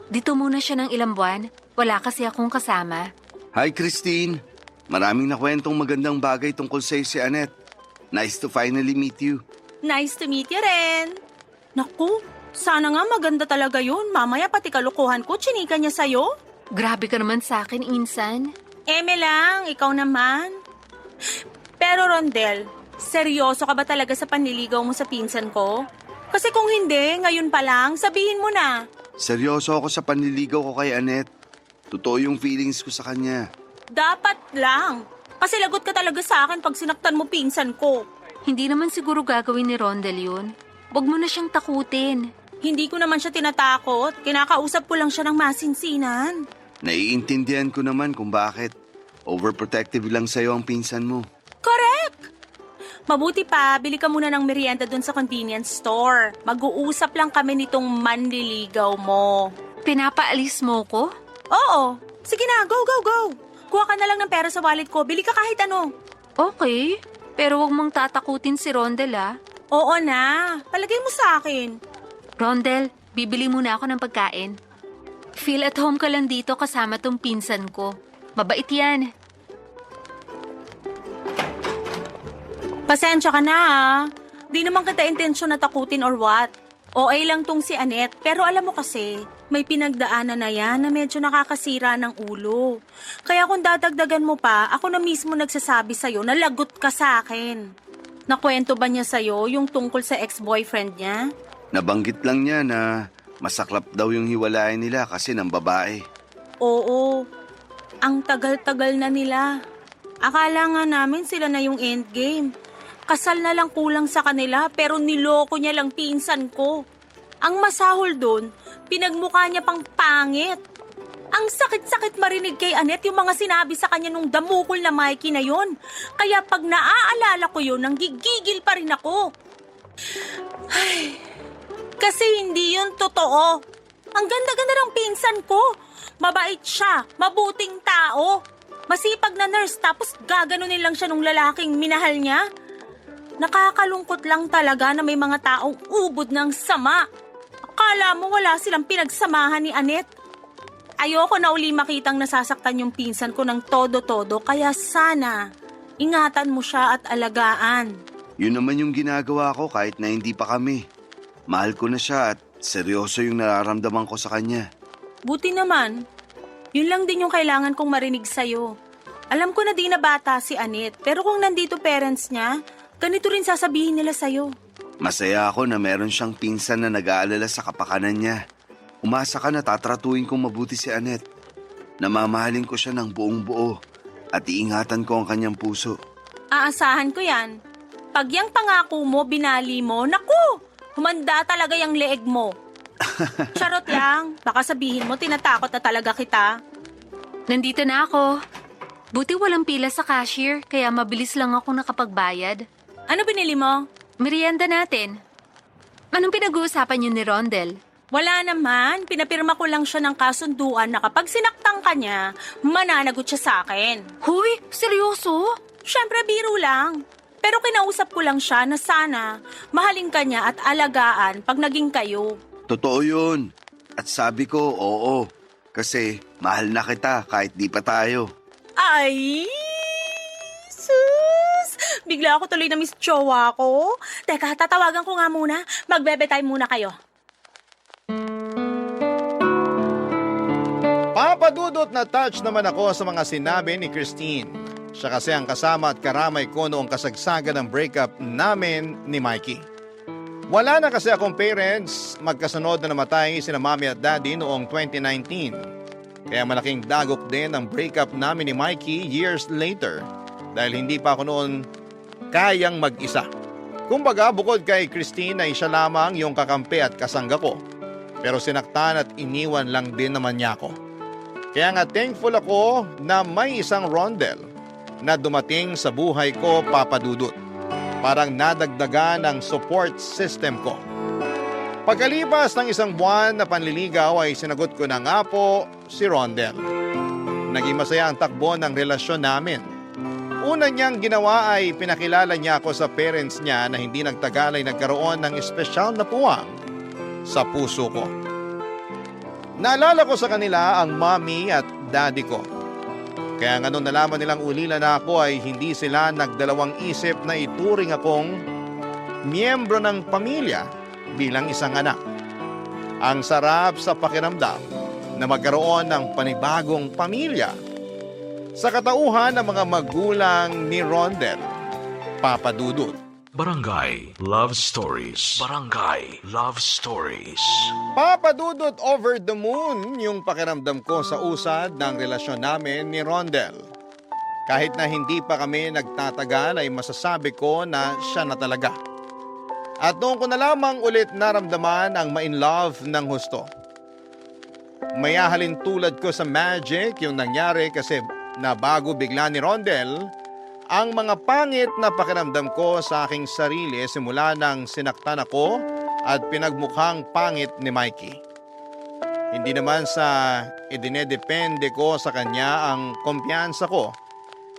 S3: Dito muna siya ng ilang buwan. Wala kasi akong kasama.
S4: Hi Christine, maraming nakwentong magandang bagay tungkol sa'yo si Annette. Nice to finally meet you.
S2: Nice to meet you rin. Naku, sana nga maganda talaga yun. Mamaya pati kalukuhan ko, chinika niya sa'yo.
S3: Grabe ka naman sa akin, Insan.
S2: Eme lang, ikaw naman. Pero Rondel, Seryoso ka ba talaga sa panliligaw mo sa pinsan ko? Kasi kung hindi, ngayon pa lang, sabihin mo na.
S4: Seryoso ako sa panliligaw ko kay Annette. Totoo yung feelings ko sa kanya.
S2: Dapat lang. Kasi lagot ka talaga sa akin pag sinaktan mo pinsan ko.
S3: Hindi naman siguro gagawin ni Rondel yun. Huwag mo na siyang takutin.
S2: Hindi ko naman siya tinatakot. Kinakausap ko lang siya ng masinsinan.
S4: Naiintindihan ko naman kung bakit. Overprotective lang sa'yo ang pinsan mo.
S2: Correct! Mabuti pa, bili ka muna ng merienda dun sa convenience store. Mag-uusap lang kami nitong manliligaw mo.
S3: Pinapaalis mo ko?
S2: Oo. Sige na, go, go, go. Kuha ka na lang ng pera sa wallet ko. Bili ka kahit ano.
S3: Okay, pero huwag mong tatakutin si Rondel
S2: Oo na. Palagay mo sa akin.
S3: Rondel, bibili muna ako ng pagkain. Feel at home ka lang dito kasama tong pinsan ko. Mabait yan.
S2: Pasensya ka na ah. Di naman kita intensyon na takutin or what. OA lang tong si Annette, pero alam mo kasi, may pinagdaanan na yan na medyo nakakasira ng ulo. Kaya kung dadagdagan mo pa, ako na mismo nagsasabi sa'yo na lagot ka sa akin. Nakwento ba niya sa'yo yung tungkol sa ex-boyfriend niya?
S4: Nabanggit lang niya na masaklap daw yung hiwalayan nila kasi ng babae.
S2: Oo, ang tagal-tagal na nila. Akala nga namin sila na yung endgame. Kasal na lang kulang sa kanila pero niloko niya lang pinsan ko. Ang masahol doon, pinagmukha niya pang pangit. Ang sakit-sakit marinig kay Annette yung mga sinabi sa kanya nung damukol na Mikey na yon. Kaya pag naaalala ko yun, nanggigigil pa rin ako. Ay, kasi hindi yun totoo. Ang ganda-ganda ng pinsan ko. Mabait siya, mabuting tao. Masipag na nurse tapos gaganunin lang siya nung lalaking minahal niya. Nakakalungkot lang talaga na may mga taong ubod ng sama. Akala mo wala silang pinagsamahan ni Annette. Ayoko na uli makitang nasasaktan yung pinsan ko ng todo-todo kaya sana ingatan mo siya at alagaan.
S4: Yun naman yung ginagawa ko kahit na hindi pa kami. Mahal ko na siya at seryoso yung nararamdaman ko sa kanya.
S2: Buti naman. Yun lang din yung kailangan kong marinig sa'yo. Alam ko na di na bata si Annette pero kung nandito parents niya, ganito rin sasabihin nila sa'yo.
S4: Masaya ako na meron siyang pinsan na nag-aalala sa kapakanan niya. Umasa ka na tatratuin kong mabuti si Annette. Namamahalin ko siya ng buong buo at iingatan ko ang kanyang puso.
S2: Aasahan ko yan. Pag yung pangako mo, binali mo, naku! Humanda talaga yung leeg mo. Charot lang. Baka sabihin mo, tinatakot na talaga kita.
S3: Nandito na ako. Buti walang pila sa cashier, kaya mabilis lang ako nakapagbayad.
S2: Ano binili mo?
S3: Merienda natin. Anong pinag-uusapan niyo ni Rondel?
S2: Wala naman. Pinapirma ko lang siya ng kasunduan na kapag sinaktan ka niya, mananagot siya sa akin.
S3: Huy, seryoso?
S2: Siyempre, biro lang. Pero kinausap ko lang siya na sana mahalin ka niya at alagaan pag naging kayo.
S4: Totoo yun. At sabi ko, oo. Kasi mahal na kita kahit di pa tayo.
S2: Ay, sus! Bigla ako tuloy na miss jowa ko. Teka, tatawagan ko nga muna. Magbebe time muna kayo.
S1: Papadudot na touch naman ako sa mga sinabi ni Christine. Siya kasi ang kasama at karamay ko noong kasagsagan ng breakup namin ni Mikey. Wala na kasi akong parents, magkasunod na namatay sina mommy at daddy noong 2019. Kaya malaking dagok din ang breakup namin ni Mikey years later dahil hindi pa ako noon kayang mag-isa. Kumbaga bukod kay Christine ay siya lamang yung kakampi at kasangga ko. Pero sinaktan at iniwan lang din naman niya ako. Kaya nga thankful ako na may isang Rondel na dumating sa buhay ko, Papa Dudut. Parang nadagdagan ang support system ko. Pagkalipas ng isang buwan na panliligaw ay sinagot ko na nga po si Rondel. Naging masaya ang takbo ng relasyon namin. Una niyang ginawa ay pinakilala niya ako sa parents niya na hindi nagtagal ay nagkaroon ng espesyal na puwang sa puso ko. Naalala ko sa kanila ang mommy at daddy ko. Kaya nga nung nalaman nilang ulila na ako ay hindi sila nagdalawang isip na ituring akong miyembro ng pamilya bilang isang anak. Ang sarap sa pakiramdam na magkaroon ng panibagong pamilya. Sa katauhan ng mga magulang ni Rondel, Papa Dudut.
S5: Barangay Love Stories. Barangay Love Stories.
S1: Papa Dudut, over the moon yung pakiramdam ko sa usad ng relasyon namin ni Rondel. Kahit na hindi pa kami nagtatagal ay masasabi ko na siya na talaga. At noon ko na lamang ulit naramdaman ang ma-in love ng husto. Mayahalin tulad ko sa magic yung nangyari kasi nabago bigla ni Rondel ang mga pangit na pakiramdam ko sa aking sarili simula nang sinaktan ako at pinagmukhang pangit ni Mikey. Hindi naman sa idinedepende ko sa kanya ang kumpiyansa ko,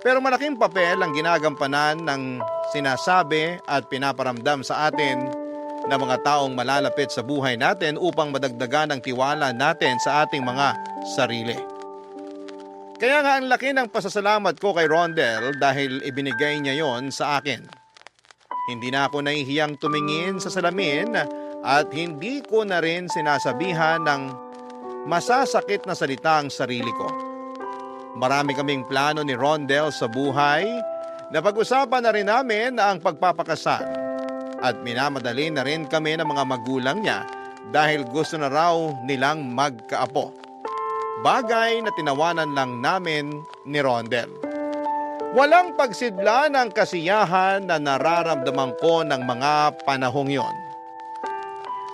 S1: pero malaking papel ang ginagampanan ng sinasabi at pinaparamdam sa atin na mga taong malalapit sa buhay natin upang madagdagan ang tiwala natin sa ating mga sarili. Kaya nga ang laki ng pasasalamat ko kay Rondel dahil ibinigay niya yon sa akin. Hindi na ako nahihiyang tumingin sa salamin at hindi ko na rin sinasabihan ng masasakit na salita ang sarili ko. Marami kaming plano ni Rondel sa buhay. Napag-usapan na rin namin ang pagpapakasal at minamadali na rin kami ng mga magulang niya dahil gusto na raw nilang magkaapo. Bagay na tinawanan lang namin ni Rondel. Walang pagsidla ng kasiyahan na nararamdaman ko ng mga panahong yon.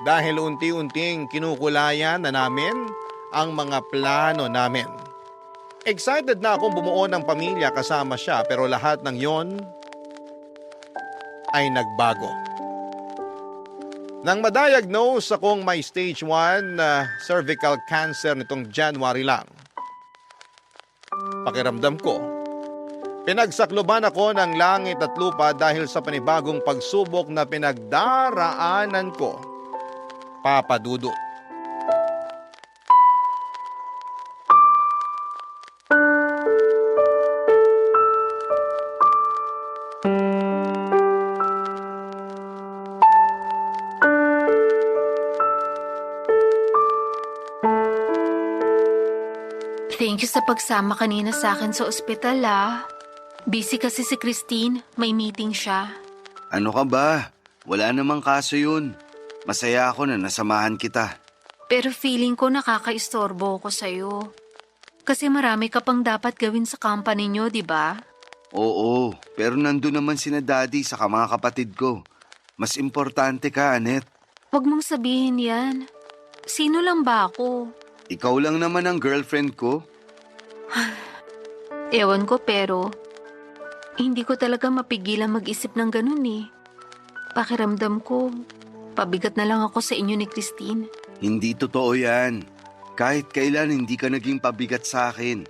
S1: Dahil unti-unting kinukulayan na namin ang mga plano namin. Excited na akong bumuo ng pamilya kasama siya pero lahat ng yon ay nagbago. Nang ma-diagnose akong may stage 1 cervical cancer nitong January lang, pakiramdam ko, pinagsakloban ako ng langit at lupa dahil sa panibagong pagsubok na pinagdaraanan ko, Papa Dudut.
S3: Thank you sa pagsama kanina sa akin sa ospital, Busy kasi si Christine, may meeting siya.
S4: Ano ka ba? Wala namang kaso yun. Masaya ako na nasamahan kita.
S3: Pero feeling ko nakakaistorbo ko sa'yo. Kasi marami ka pang dapat gawin sa company nyo, di ba?
S4: Oo, pero nandun naman sina daddy sa mga kapatid ko. Mas importante ka, Annette.
S3: Huwag mong sabihin yan. Sino lang ba ako?
S4: Ikaw lang naman ang girlfriend ko.
S3: Ewan ko pero hindi ko talaga mapigilan mag-isip ng ganun eh. Pakiramdam ko, pabigat na lang ako sa inyo ni Christine.
S4: Hindi totoo yan. Kahit kailan hindi ka naging pabigat sa akin.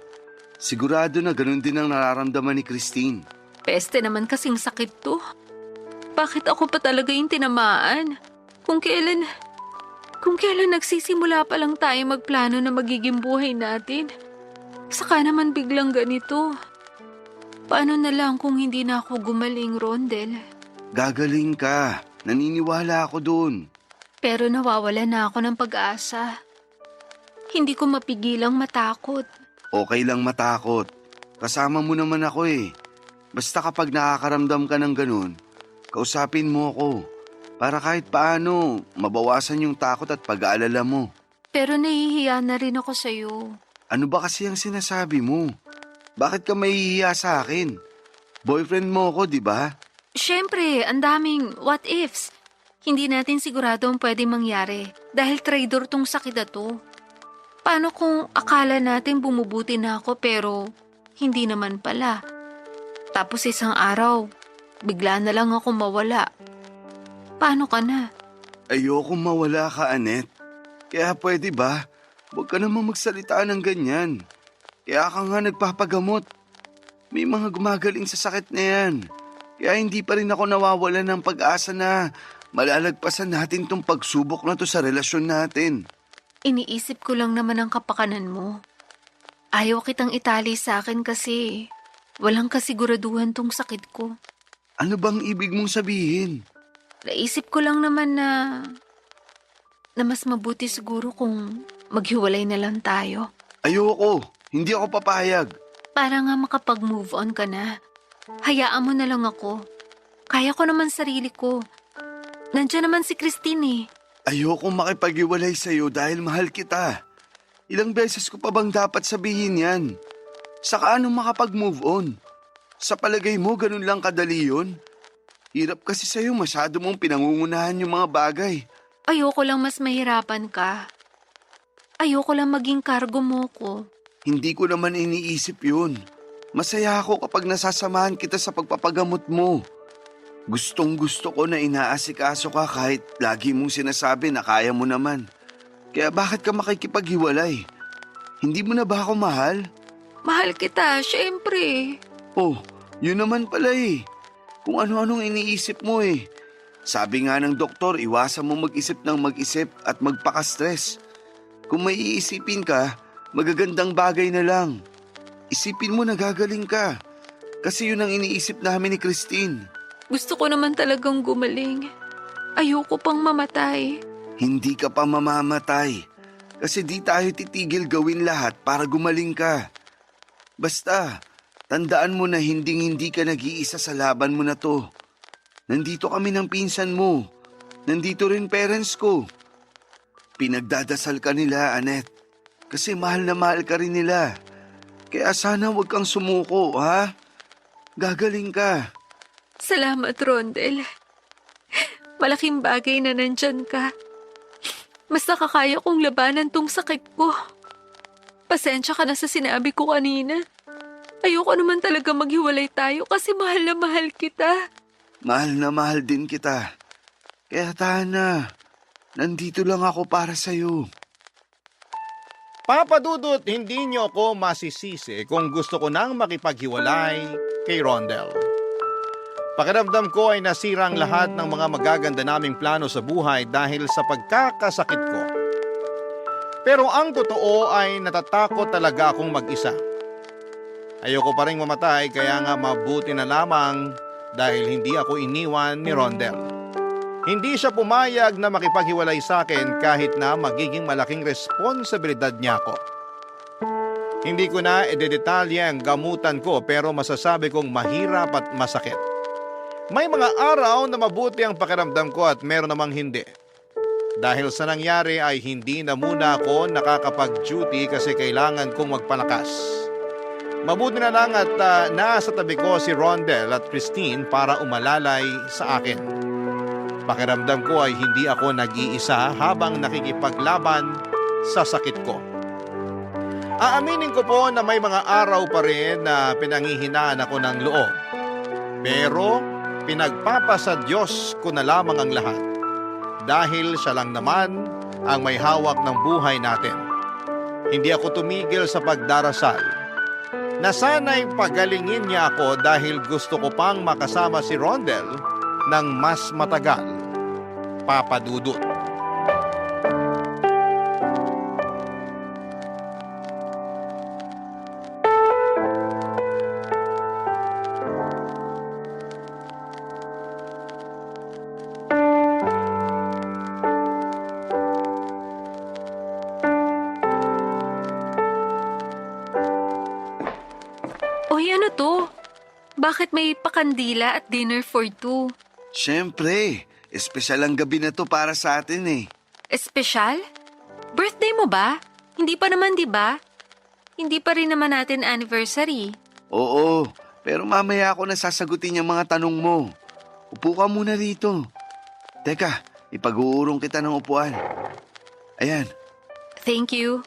S4: Sigurado na ganun din ang nararamdaman ni Christine.
S3: Peste naman kasing sakit to. Bakit ako pa talaga yung tinamaan? Kung kailan nagsisimula pa lang tayo magplano na magiging buhay natin. Saka naman biglang ganito. Paano na lang kung hindi na ako gumaling, Rondel?
S4: Gagaling ka. Naniniwala ako dun.
S3: Pero nawawala na ako ng pag-asa. Hindi ko mapigilang matakot.
S4: Okay lang matakot. Kasama mo naman ako eh. Basta kapag nakakaramdam ka ng ganun, kausapin mo ako. Para kahit paano, mabawasan yung takot at pag-aalala mo.
S3: Pero nahihiya na rin ako sa'yo.
S4: Ano ba kasi ang sinasabi mo? Bakit ka mahihiya sa akin? Boyfriend mo ako, di ba?
S3: Siyempre, ang daming what ifs. Hindi natin sigurado ang pwedeng mangyari dahil traitor tong sakit na to. Paano kung akala natin bumubuti na ako pero hindi naman pala? Tapos isang araw, bigla na lang ako mawala. Paano ka na?
S4: Ayokong mawala ka, Annette. Kaya pwede ba? Huwag ka naman magsalita ng ganyan. Kaya ka nga nagpapagamot. May mga gumagaling sa sakit na yan. Kaya hindi pa rin ako nawawalan ng pag-asa na malalagpasan natin tong pagsubok na to sa relasyon natin.
S3: Iniisip ko lang naman ang kapakanan mo. Ayaw kitang itali sa akin kasi walang kasiguraduhan tong sakit ko.
S4: Ano bang ibig mong sabihin?
S3: Naisip ko lang naman na mas mabuti siguro kung maghiwalay na lang tayo.
S4: Ayoko. Hindi ako papayag.
S3: Para nga makapag-move on ka na. Hayaan mo na lang ako. Kaya ko naman sarili ko. Nandiyan naman si Christine eh.
S4: Ayokong makipag-iwalay sa'yo dahil mahal kita. Ilang beses ko pa bang dapat sabihin yan? Saka anong makapag-move on? Sa palagay mo, ganun lang kadali yun? Hirap kasi sa'yo, masyado mong pinangungunahan yung mga bagay.
S3: Ayoko lang mas mahirapan ka. Ayoko lang maging kargo mo ko.
S4: Hindi ko naman iniisip yun. Masaya ako kapag nasasamahan kita sa pagpapagamot mo. Gustong gusto ko na inaasikaso ka kahit lagi mong sinasabi na kaya mo naman. Kaya bakit ka makikipaghiwalay? Hindi mo na ba ako mahal?
S3: Mahal kita, syempre.
S4: Oh, yun naman pala eh. Kung ano-anong iniisip mo eh. Sabi nga ng doktor, iwasan mo mag-isip ng mag-isip at magpaka-stress. Kung may iisipin ka, magagandang bagay na lang. Isipin mo na gagaling ka. Kasi yun ang iniisip namin ni Christine.
S3: Gusto ko naman talagang gumaling. Ayoko pang mamatay.
S4: Hindi ka pa mamamatay. Kasi di tayo titigil gawin lahat para gumaling ka. Basta, tandaan mo na hindi ka nag-iisa sa laban mo na to. Nandito kami ng pinsan mo. Nandito rin parents ko. Pinagdadasal ka nila, Annette. Kasi mahal na mahal ka rin nila. Kaya sana huwag kang sumuko, ha? Gagaling ka.
S3: Salamat, Rondel. Malaking bagay na nandyan ka. Mas nakakaya kong labanan tong sakit ko. Pasensya ka na sa sinabi ko kanina. Ayoko naman talaga maghiwalay tayo kasi mahal na mahal kita.
S4: Mahal na mahal din kita. Kaya tahan na. Nandito lang ako para sa'yo.
S1: Papa Dudut, hindi niyo ako masisisi kung gusto ko nang makipaghiwalay kay Rondel. Pakiramdam ko ay nasirang lahat ng mga magaganda naming plano sa buhay dahil sa pagkakasakit ko. Pero ang totoo ay natatakot talaga akong mag-isa. Ayoko pa rin mamatay kaya nga mabuti na lamang dahil hindi ako iniwan ni Rondel. Hindi siya pumayag na makipaghiwalay sa akin kahit na magiging malaking responsibilidad niya ako. Hindi ko na idedetalye ang gamutan ko pero masasabi kong mahirap at masakit. May mga araw na mabuti ang pakiramdam ko at meron namang hindi. Dahil sa nangyari ay hindi na muna ako nakakapag-duty kasi kailangan kong magpalakas. Mabuti na lang at nasa tabi ko si Rondel at Christine para umalalay sa akin. Pakiramdam ko ay hindi ako nag-iisa habang nakikipaglaban sa sakit ko. Aaminin ko po na may mga araw pa rin na pinanghihinaan ako ng loob. Pero pinagpapasa Diyos ko na lamang ang lahat. Dahil siya lang naman ang may hawak ng buhay natin. Hindi ako tumigil sa pagdarasal na sana'y pagalingin niya ako dahil gusto ko pang makasama si Rondel ng mas matagal. Papa Dudut.
S3: Oy, ano to? Bakit may pakandila at dinner for two?
S4: Siyempre, espesyal ang gabi na to para sa atin eh.
S3: Espesyal? Birthday mo ba? Hindi pa naman, di ba? Hindi pa rin naman natin anniversary.
S4: Oo, pero mamaya ako na sasagutin yung mga tanong mo. Upo ka muna rito. Teka, ipag-uurong kita ng upuan. Ayan,
S3: Thank you.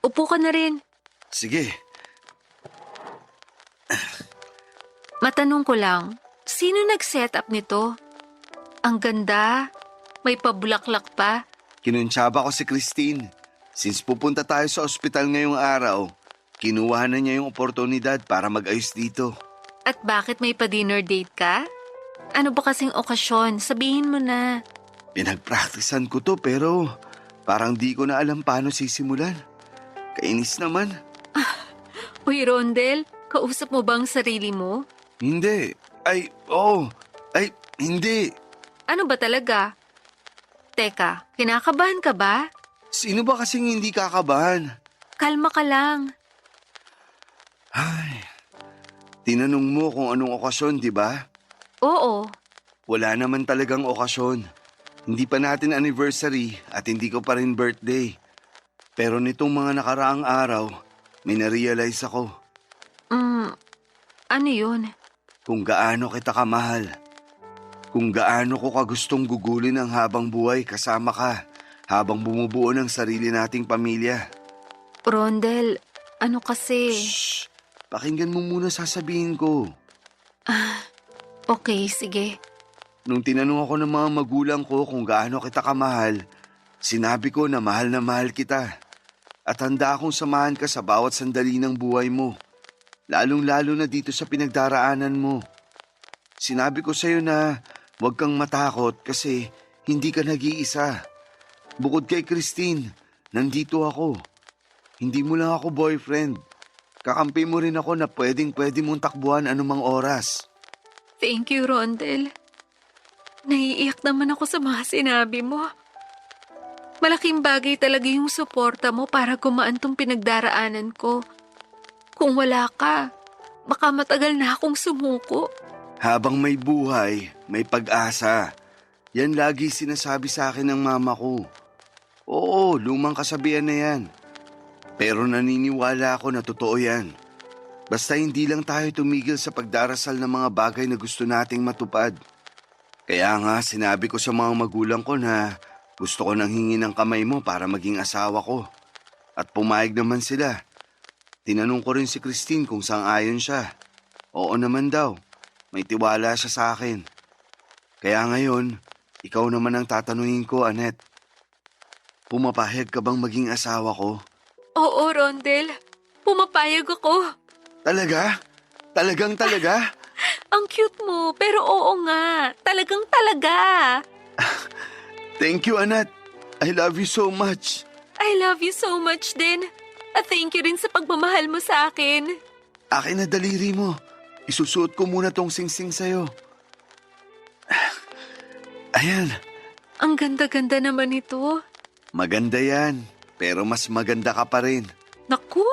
S3: Upo ka na rin.
S4: sige.
S3: Matanong ko lang, sino nag-set up nito? Ang ganda. May pabulaklak pa.
S4: Kinuntsaba ko si Christine. Since pupunta tayo sa ospital ngayong araw, kinuha na niya yung oportunidad para mag-ayos dito.
S3: At bakit may pa-dinner date ka? Ano ba kasing okasyon? Sabihin mo na.
S4: Pinagpraktisan ko to pero parang di ko na alam paano sisimulan. Kainis naman.
S3: Uy, Rondel, kausap mo bang sarili mo?
S4: Hindi. Ay, oo. Ay, hindi.
S3: Ano ba talaga? Teka, kinakabahan ka ba?
S4: Sino ba kasing hindi kakabahan?
S3: Kalma ka lang.
S4: Ay, tinanong mo kung anong okasyon, di ba?
S3: Oo.
S4: Wala naman talagang okasyon. Hindi pa natin anniversary at hindi ko pa rin birthday. Pero nitong mga nakaraang araw, may na-realize ako
S3: Ano yun?
S4: kung gaano kita kamahal. Kung gaano ko kagustong gugulin ang habang buhay kasama ka habang bumubuo ng sarili nating pamilya.
S3: Rondel, ano kasi?
S4: Shh! Pakinggan mo muna sasabihin ko.
S3: Okay, sige.
S4: Nung tinanong ako ng mga magulang ko kung gaano kita kamahal, sinabi ko na mahal kita. At handa akong samahan ka sa bawat sandali ng buhay mo. Lalong-lalo na dito sa pinagdaraanan mo. Sinabi ko sa'yo na huwag kang matakot kasi hindi ka nag-iisa. Bukod kay Christine, nandito ako. Hindi mo lang ako boyfriend. Kakampi mo rin ako na pwedeng-pwede mong takbuhan anumang oras.
S3: Thank you, Rondel. Naiiyak naman ako sa mga sinabi mo. Malaking bagay talaga yung suporta mo para gumaan tong pinagdaraanan ko. Kung wala ka, baka matagal na akong sumuko.
S4: Habang may buhay, may pag-asa. Yan lagi sinasabi sa akin ng mama ko. Oo, lumang kasabihan na yan. Pero naniniwala ako na totoo yan. Basta hindi lang tayo tumigil sa pagdarasal ng mga bagay na gusto nating matupad. Kaya nga sinabi ko sa mga magulang ko na gusto ko nang hingi ng kamay mo para maging asawa ko. At pumayag naman sila. Tinanong ko rin si Christine kung sang-ayon siya. Oo naman daw. May tiwala siya sa akin. Kaya ngayon, ikaw naman ang tatanungin ko, Annette. Pumapahayag ka bang maging asawa ko?
S3: Oo, Rondel. Pumapayag ako.
S4: Talaga? Talaga?
S3: Ang cute mo, pero oo nga. Talagang talaga.
S4: Thank you, Annette. I love you so much.
S3: I love you so much din. At thank you rin sa pagmamahal mo sa akin.
S4: Akin na daliri mo. Isusuot ko muna tong singsing sa'yo. Ayan.
S3: Ang ganda-ganda naman ito.
S4: Maganda yan. Pero mas maganda ka pa rin.
S3: Naku,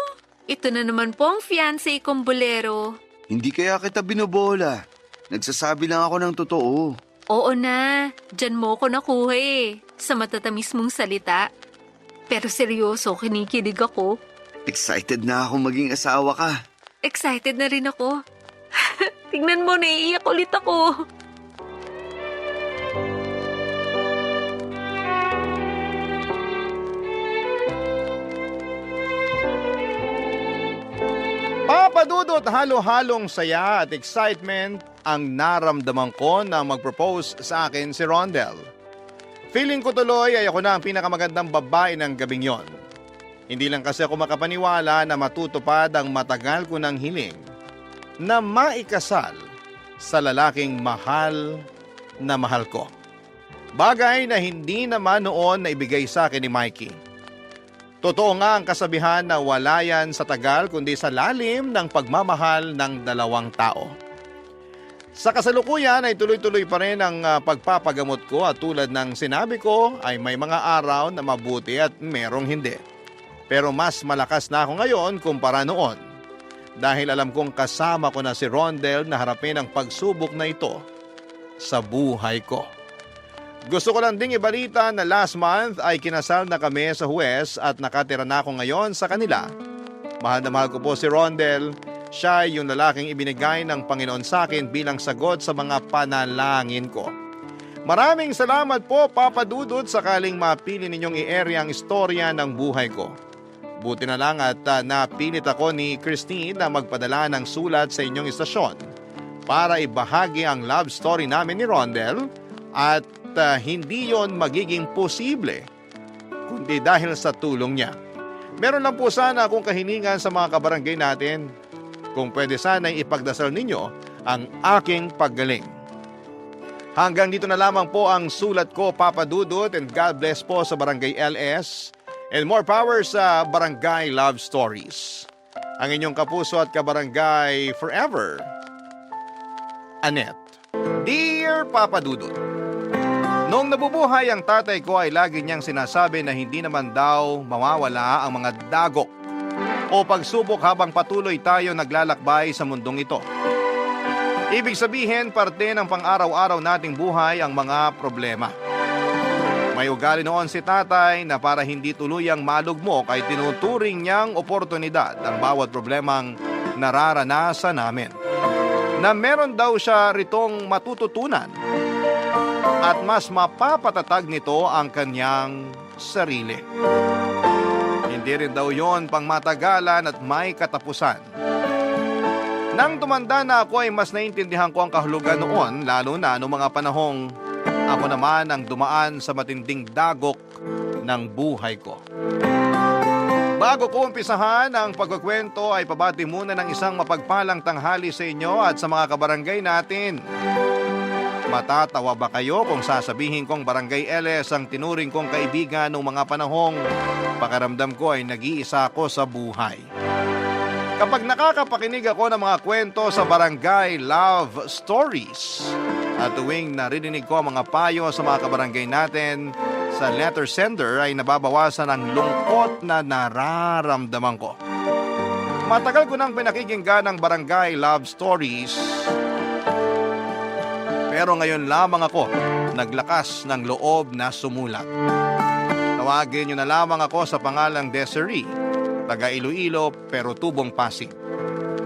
S3: ito na naman po ang fiancé kong bolero.
S4: Hindi kaya kita binobola. Nagsasabi lang ako ng totoo.
S3: Oo na, dyan mo ko nakuha sa matatamis mong salita. Pero seryoso, kinikilig ako.
S4: Excited na ako maging asawa ka.
S3: Excited na rin ako. Tingnan mo, naiiyak ulit ako.
S1: Papadudot halo-halong saya at excitement ang naramdaman ko na mag-propose sa akin si Rondel. Feeling ko tuloy ay ako na ang pinakamagandang babae ng gabing yon. Hindi lang kasi ako makapaniwala na matutupad ang matagal ko ng hiling na maikasal sa lalaking mahal na mahal ko. Bagay na hindi naman noon na ibigay sa akin ni Mikey. Totoo nga ang kasabihan na wala yan sa tagal kundi sa lalim ng pagmamahal ng dalawang tao. Sa kasalukuyan ay tuloy-tuloy pa rin ang pagpapagamot ko at tulad ng sinabi ko ay may mga araw na mabuti at merong hindi. Pero mas malakas na ako ngayon kumpara noon dahil alam kong kasama ko na si Rondel na harapin ang pagsubok na ito sa buhay ko. Gusto ko lang ding ibalita na last month ay kinasal na kami sa huwes at nakatira na ako ngayon sa kanila. Mahal na mahal ko po si Rondel. Siya ay yung lalaking ibinigay ng Panginoon sa akin bilang sagot sa mga panalangin ko. Maraming salamat po, Papa Dudut, sakaling mapili ninyong i-area ang istorya ng buhay ko. Buti na lang at napilit ako ni Christine na magpadala ng sulat sa inyong istasyon para ibahagi ang love story namin ni Rondel at hindi yon magiging posible kundi dahil sa tulong niya. Meron lang po sana akong kahilingan sa mga kabarangay natin. Kung pwede sana'y ipagdasal ninyo ang aking paggaling. Hanggang dito na lamang po ang sulat ko, Papa Dudut, and God bless po sa Barangay LS and more power sa Barangay Love Stories. Ang inyong kapuso at kabarangay forever, Annette. Dear Papa Dudut, noong nabubuhay ang tatay ko ay lagi niyang sinasabi na hindi naman daw mawawala ang mga dagok o pagsubok habang patuloy tayo naglalakbay sa mundong ito. Ibig sabihin, parte ng pang-araw-araw nating buhay ang mga problema. May ugali noon si tatay na para hindi tuluyang malugmok ay tinuturing niyang oportunidad ang bawat problemang nararanasan namin. Na meron daw siya ritong matututunan at mas mapapatatag nito ang kanyang sarili. Hindi rin daw yon pang matagalan at may katapusan. Nang tumanda na ako ay mas naintindihan ko ang kahulugan noon, lalo na noong mga panahong ako naman ang dumaan sa matinding dagok ng buhay ko. Bago ko umpisahan ang pagkukwento ay pabati muna ng isang mapagpalang tanghali sa inyo at sa mga kabarangay natin. Matatawa ba kayo kung sasabihin kong Barangay LS ang tinuring kong kaibigan noong mga panahong pakiramdam ko ay nag-iisa ako sa buhay? Kapag nakakapakinig ako ng mga kwento sa Barangay Love Stories at tuwing narinig ko ang mga payo sa mga kabarangay natin sa letter sender ay nababawasan ang lungkot na nararamdaman ko. Matagal ko nang pinakikinggan ang Barangay Love Stories, pero ngayon lamang ako naglakas ng loob na sumulat. Tawagin niyo na lamang ako sa pangalang Desiree, taga Iloilo pero tubong Pasig.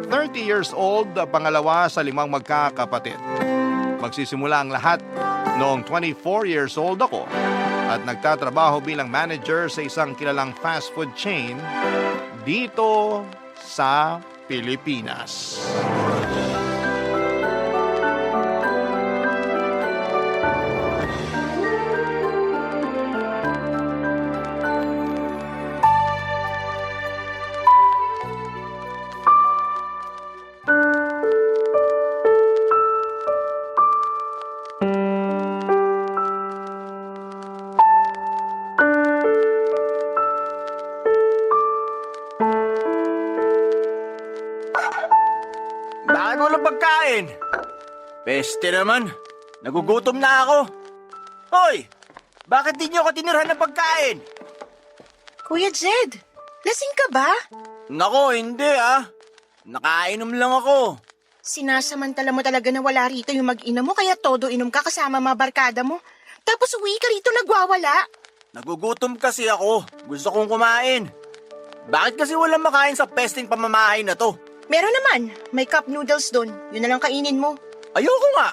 S1: 30 years old, pangalawa sa 5 magkakapatid. Magsisimula ang lahat noong 24 years old ako at nagtatrabaho bilang manager sa isang kilalang fast food chain dito sa Pilipinas.
S6: Bakit walang pagkain? Peste naman. Nagugutom na ako. Hoy! Bakit di niyo ako tinirhan ng pagkain?
S7: Kuya Jed, lasing ka ba?
S6: Nako, hindi Nakainom lang ako.
S7: Sinasamantala mo talaga na wala rito yung mag-ina mo kaya todo inom ka kasama mga barkada mo. Tapos uwi ka rito nagwawala.
S6: Nagugutom kasi ako. Gusto kong kumain. Bakit kasi walang makain sa pesting pamamahay na to?
S7: Meron naman, may cup noodles doon. Yun na lang kainin mo.
S6: Ayoko nga.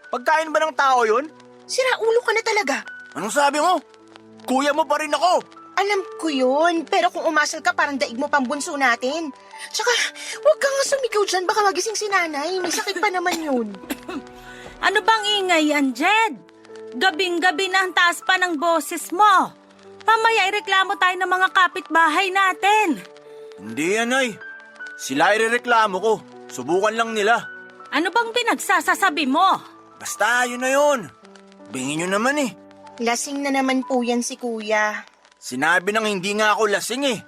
S6: Pagkain ba ng tao yun?
S7: Sira ulo ka na talaga.
S6: Anong sabi mo? Kuya mo pa rin ako.
S7: Alam ko yun, pero kung umasal ka parang daig mo pang bunso natin. Tsaka, huwag ka nga sumigaw dyan, baka magising si nanay. May sakit pa naman yun.
S2: Ano bang ingay yan, Jed? Gabing-gabi na ang taas pa ng boses mo. Mamaya ireklamo tayo ng mga kapitbahay natin.
S6: Hindi yan, ay. Sila irereklamo ko. Subukan lang nila.
S2: Ano bang pinagsasasabi mo?
S6: Basta, yun na yun. Bingin nyo naman eh.
S7: Lasing na naman po yan si kuya.
S6: Sinabi nang hindi nga ako lasing eh.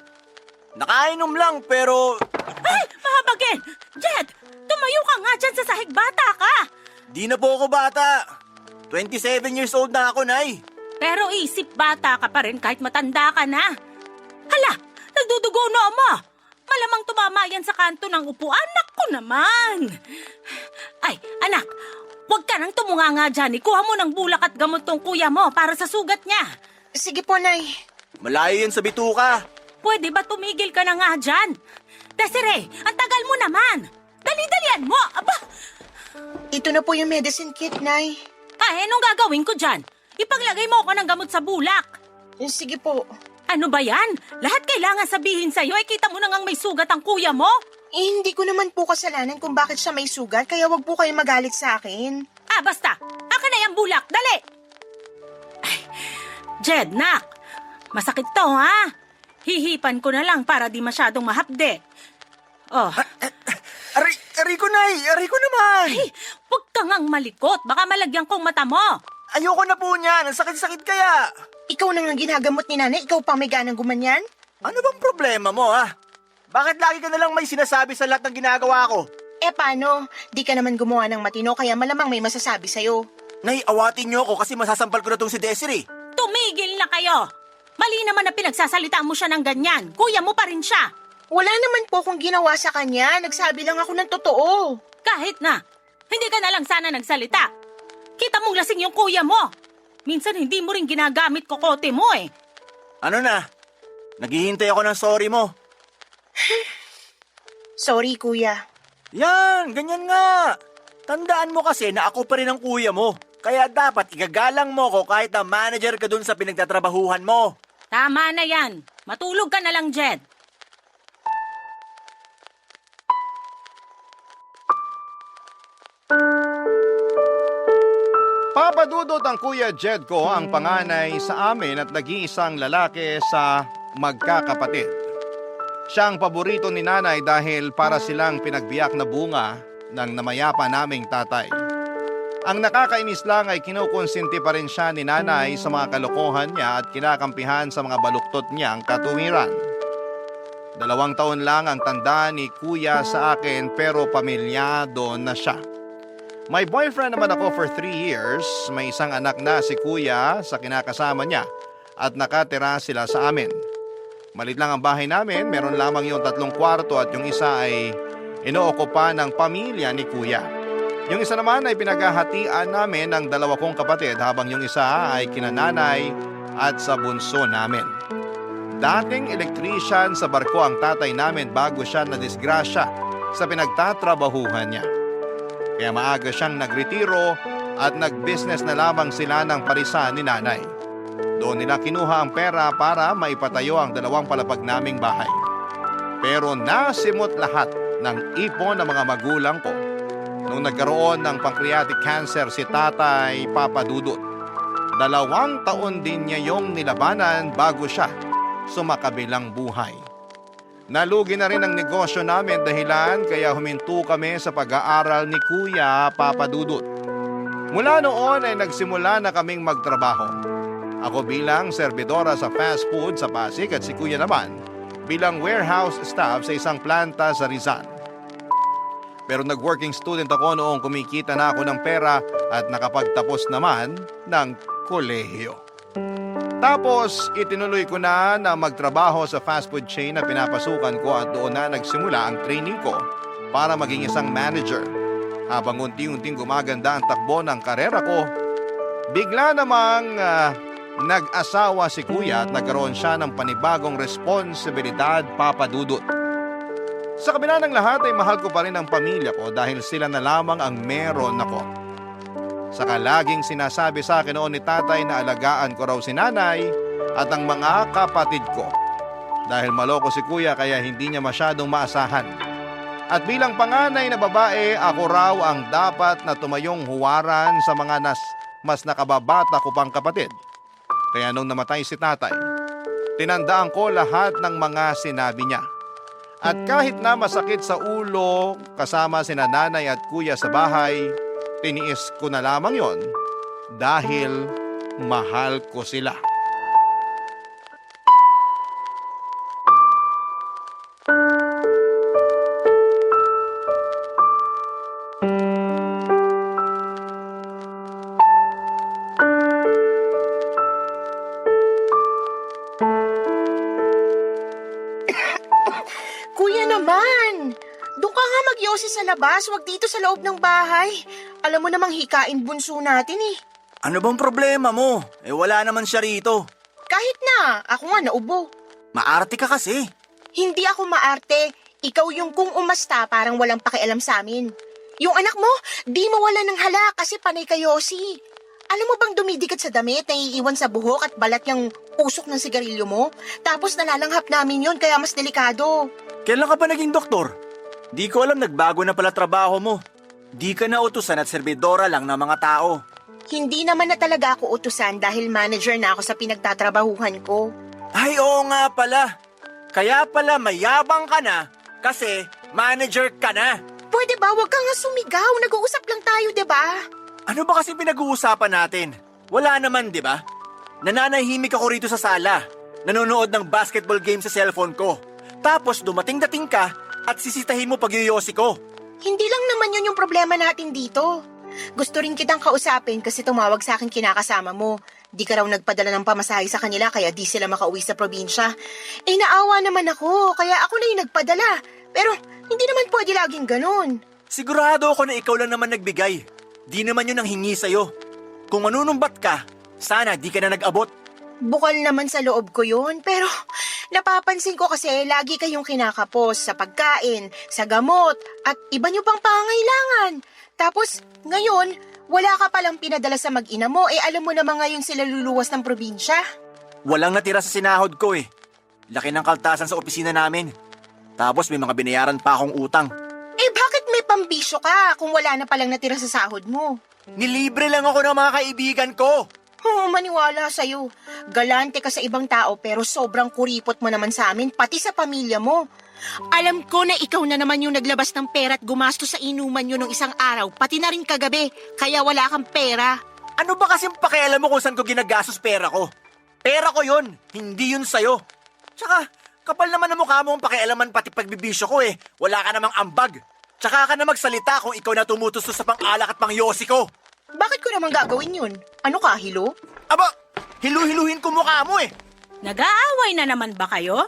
S6: Nakainom lang pero...
S2: Ay, mahabagin! Jed, tumayo ka nga dyan sa sahig, bata ka!
S6: Di na po ako bata. 27 years old na ako, Nay.
S2: Pero isip bata ka pa rin kahit matanda ka na. Hala, nagdudugo na mo. Malamang tumama yan sa kanto ng upuan. Naku naman. Ay, anak, huwag ka nang tumunga nga dyan. Ikuha mo ng bulak at gamot tong kuya mo para sa sugat niya.
S7: Sige po, Nay.
S6: Malayo yan sa bituka.
S2: Pwede ba tumigil ka na nga dyan? Desiree, ang tagal mo naman. Dali-dalian mo. Aba,
S7: Ito na po yung medicine kit, Nay.
S2: ay, anong gagawin ko dyan? Ipaglagay mo ako ng gamot sa bulak.
S7: Sige po.
S2: Ano ba yan? Lahat kailangan sabihin sa'yo ay kita mo na ngang may sugat ang kuya mo?
S7: Hindi ko naman po kasalanan kung bakit siya may sugat, kaya wag po kayo magalit sa akin.
S2: Ah, basta. Akin na yung bulak. Dali! Ay, Jed, nak. Masakit to, ha? Hihipan ko na lang para di masyadong mahapde. Oh,
S6: Aray ko, Nay. Aray ko naman.
S2: ay, huwag ka ngang malikot. Baka malagyan kong mata mo.
S6: Ayoko na po niyan. Ang sakit-sakit kaya.
S7: Ikaw na nga ginagamot ni nanay, ikaw pang may ganang gumanyan?
S6: Ano bang problema mo, ha? Bakit lagi ka nalang may sinasabi sa lahat ng ginagawa ko?
S7: Paano? Di ka naman gumawa ng matino, kaya malamang may masasabi sa'yo.
S6: Nay, awatin niyo ako kasi masasampal ko na tong si Desiree.
S2: Tumigil na kayo. Mali naman na pinagsasalita mo siya ng ganyan. Kuya mo pa rin siya.
S7: Wala naman po akong ginawa sa kanya, nagsabi lang ako ng totoo.
S2: Kahit na. Hindi ka na lang sana nagsalita. Kita mong lasing yung kuya mo. Minsan hindi mo rin ginagamit kokote mo eh.
S6: Ano na? Naghihintay ako ng sorry mo.
S7: Sorry, kuya.
S6: Yan, ganyan nga. Tandaan mo kasi na ako pa rin ang kuya mo. Kaya dapat igagalang mo ko kahit na manager ka dun sa pinagtatrabahuhan mo.
S2: Tama na yan. Matulog ka na lang, Jed.
S1: Papadudot ang Kuya Jed ko ang panganay sa amin at nag-iisang lalaki sa magkakapatid. Siya ang paborito ni nanay dahil para silang pinagbiyak na bunga ng namayapa naming tatay. Ang nakakainis lang ay kinukonsinti pa rin siya ni nanay sa mga kalokohan niya at kinakampihan sa mga baluktot niyang katuwiran. 2 taon lang ang tanda ni Kuya sa akin pero pamilyado na siya. May boyfriend naman ako for 3 years. May isang anak na si Kuya sa kinakasama niya at nakatira sila sa amin. Malit lang ang bahay namin, meron lamang yung 3 kwarto at yung isa ay inookupa ng pamilya ni Kuya. Yung isa naman ay pinaghahatian namin ng 2 kong kapatid habang yung isa ay kinananay at sa bunso namin. Dating electrician sa barko ang tatay namin bago siya nadisgrasya sa pinagtatrabahuhan niya. Kaya maaga siyang nagretiro at nag-business na lamang sila ng parisan ni nanay. Doon nila kinuha ang pera para maipatayo ang 2 palapag naming bahay. Pero nasimot lahat ng ipon ng mga magulang ko nung nagkaroon ng pancreatic cancer si Tatay Papa Dudut. 2 taon din niya yung nilabanan bago siya sumakabilang buhay. Nalugi na rin ang negosyo namin dahilan kaya huminto kami sa pag-aaral ni Kuya Papa Dudut. Mula noon ay nagsimula na kaming magtrabaho. Ako bilang serbidora sa fast food sa Pasig at si Kuya naman bilang warehouse staff sa isang planta sa Rizal. Pero nag-working student ako noong kumikita na ako ng pera at nakapagtapos naman ng kolehiyo. Tapos itinuloy ko na magtrabaho sa fast food chain na pinapasukan ko at doon na nagsimula ang training ko para maging isang manager. Habang unti-unting gumaganda ang takbo ng karera ko, bigla namang nag-asawa si Kuya at nagkaroon siya ng panibagong responsibilidad, Papa Dudut. Sa kabila ng lahat ay mahal ko pa rin ang pamilya ko dahil sila na lamang ang meron ako. Saka laging sinasabi sa akin noon ni tatay na alagaan ko raw si nanay at ang mga kapatid ko. Dahil maloko si Kuya kaya hindi niya masyadong maasahan. At bilang panganay na babae, ako raw ang dapat na tumayong huwaran sa mga mas nakababata ko pang kapatid. Kaya nung namatay si tatay, tinandaan ko lahat ng mga sinabi niya. At kahit na masakit sa ulo kasama sina nanay at kuya sa bahay, tiniis ko na lamang yon dahil mahal ko sila.
S7: Kuya naman! Doon ka nga mag-yosi sa labas, wag dito sa loob ng bahay. Alam mo namang hikain bunso natin eh.
S6: Ano bang problema mo? Wala naman siya rito.
S7: Kahit na, ako nga naubo.
S6: Maarte ka kasi.
S7: Hindi ako maarte. Ikaw yung kung umasta parang walang pakialam sa amin. Yung anak mo, di mawala ng hala kasi panay ka yosi. Alam mo bang dumidikit sa damit, naiiwan sa buhok at balat yung usok ng sigarilyo mo? Tapos nalalanghap namin yon kaya mas delikado.
S6: Kailan ka pa naging doktor? Di ko alam nagbago na pala trabaho mo. Di ka na utusan at serbidora lang ng mga tao.
S7: Hindi naman na talaga ako utusan dahil manager na ako sa pinagtatrabahuhan ko.
S6: Ay, oo nga pala. Kaya pala mayabang ka na kasi manager ka na.
S7: Pwede ba wag kang nga sumigaw? Nag-uusap lang tayo, 'di ba?
S6: Ano ba kasi pinag-uusapan natin? Wala naman, di ba? Nananahimik ako rito sa sala. Nanonood ng basketball game sa cellphone ko. Tapos dumating-dating ka at sisitahin mo pag-yoyosi ko.
S7: Hindi lang naman yun yung problema natin dito. Gusto rin kitang kausapin kasi tumawag sa akin kinakasama mo. Di ka raw nagpadala ng pamasahe sa kanila kaya di sila makauwi sa probinsya. Naawa naman ako kaya ako na yung nagpadala. Pero hindi naman pwede laging ganun.
S6: Sigurado ako na ikaw lang naman nagbigay. Di naman yun ang hingi sa'yo. Kung manunumbat ka, sana di ka na nag-abot.
S7: Bukal naman sa loob ko yun, pero napapansin ko kasi lagi kayong kinakapos sa pagkain, sa gamot, at iba nyo pang pangangailangan. Tapos, ngayon, wala ka palang pinadala sa mag-ina mo, alam mo naman ngayon sila luluwas ng probinsya.
S6: Walang natira sa sinahod ko eh. Laki ng kaltasan sa opisina namin. Tapos may mga binayaran pa akong utang.
S7: Bakit may pambisyo ka kung wala na palang natira sa sahod mo?
S6: Nilibre lang ako ng mga kaibigan ko.
S7: Maniwala sa'yo. Galante ka sa ibang tao pero sobrang kuripot mo naman sa amin, pati sa pamilya mo. Alam ko na ikaw na naman yung naglabas ng pera at gumastos sa inuman nyo nung isang araw, pati na rin kagabi, kaya wala kang pera.
S6: Ano ba kasing pakialam mo kung saan ko ginagastos pera ko? Pera ko yun, hindi yun sa'yo. Tsaka, kapal naman ang mukha mo ang pakialaman pati pagbibisyo ko eh. Wala ka namang ambag. Tsaka ka na magsalita kung ikaw na tumutustos sa pang-alak at pang-yosi ko.
S7: Bakit ko naman gagawin yun? Ano ka, hilo?
S6: Aba, hilu-hiluhin ko mukha mo eh.
S2: Nag-aaway na naman ba kayo?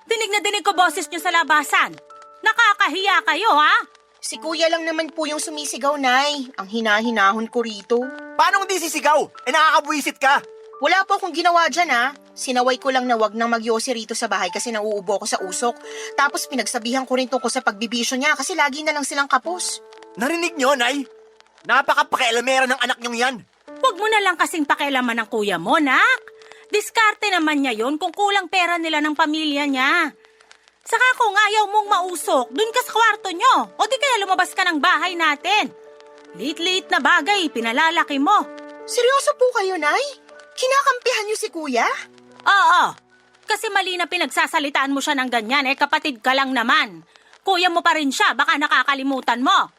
S2: Dinig na dinig ko boses nyo sa labasan. Nakakahiya kayo, ha?
S7: Si kuya lang naman po yung sumisigaw, Nay. Ang hinahinahon ko rito.
S6: Paano hindi sisigaw? Nakakabwisit ka.
S7: Wala po akong ginawa dyan, ha? Sinaway ko lang na wag nang magyosi rito sa bahay kasi nauubo ko sa usok. Tapos pinagsabihan ko rin tungkol sa pagbibisyo niya kasi lagi na lang silang kapos.
S6: Narinig nyo, Nay? Napaka-pakialamera ng anak nyong yan.
S2: Huwag mo na lang kasing pakialaman ng kuya mo, nak. Diskarte naman niya yon kung kulang pera nila ng pamilya niya. Saka kung ayaw mong mausok, dun ka sa kwarto nyo. O di kaya lumabas ka ng bahay natin. Liit-liit na bagay, pinalalaki mo.
S7: Seryoso po kayo, Nay? Kinakampihan niyo si kuya?
S2: Oo, kasi mali na pinagsasalitaan mo siya ng ganyan, kapatid ka lang naman. Kuya mo pa rin siya, baka nakakalimutan mo.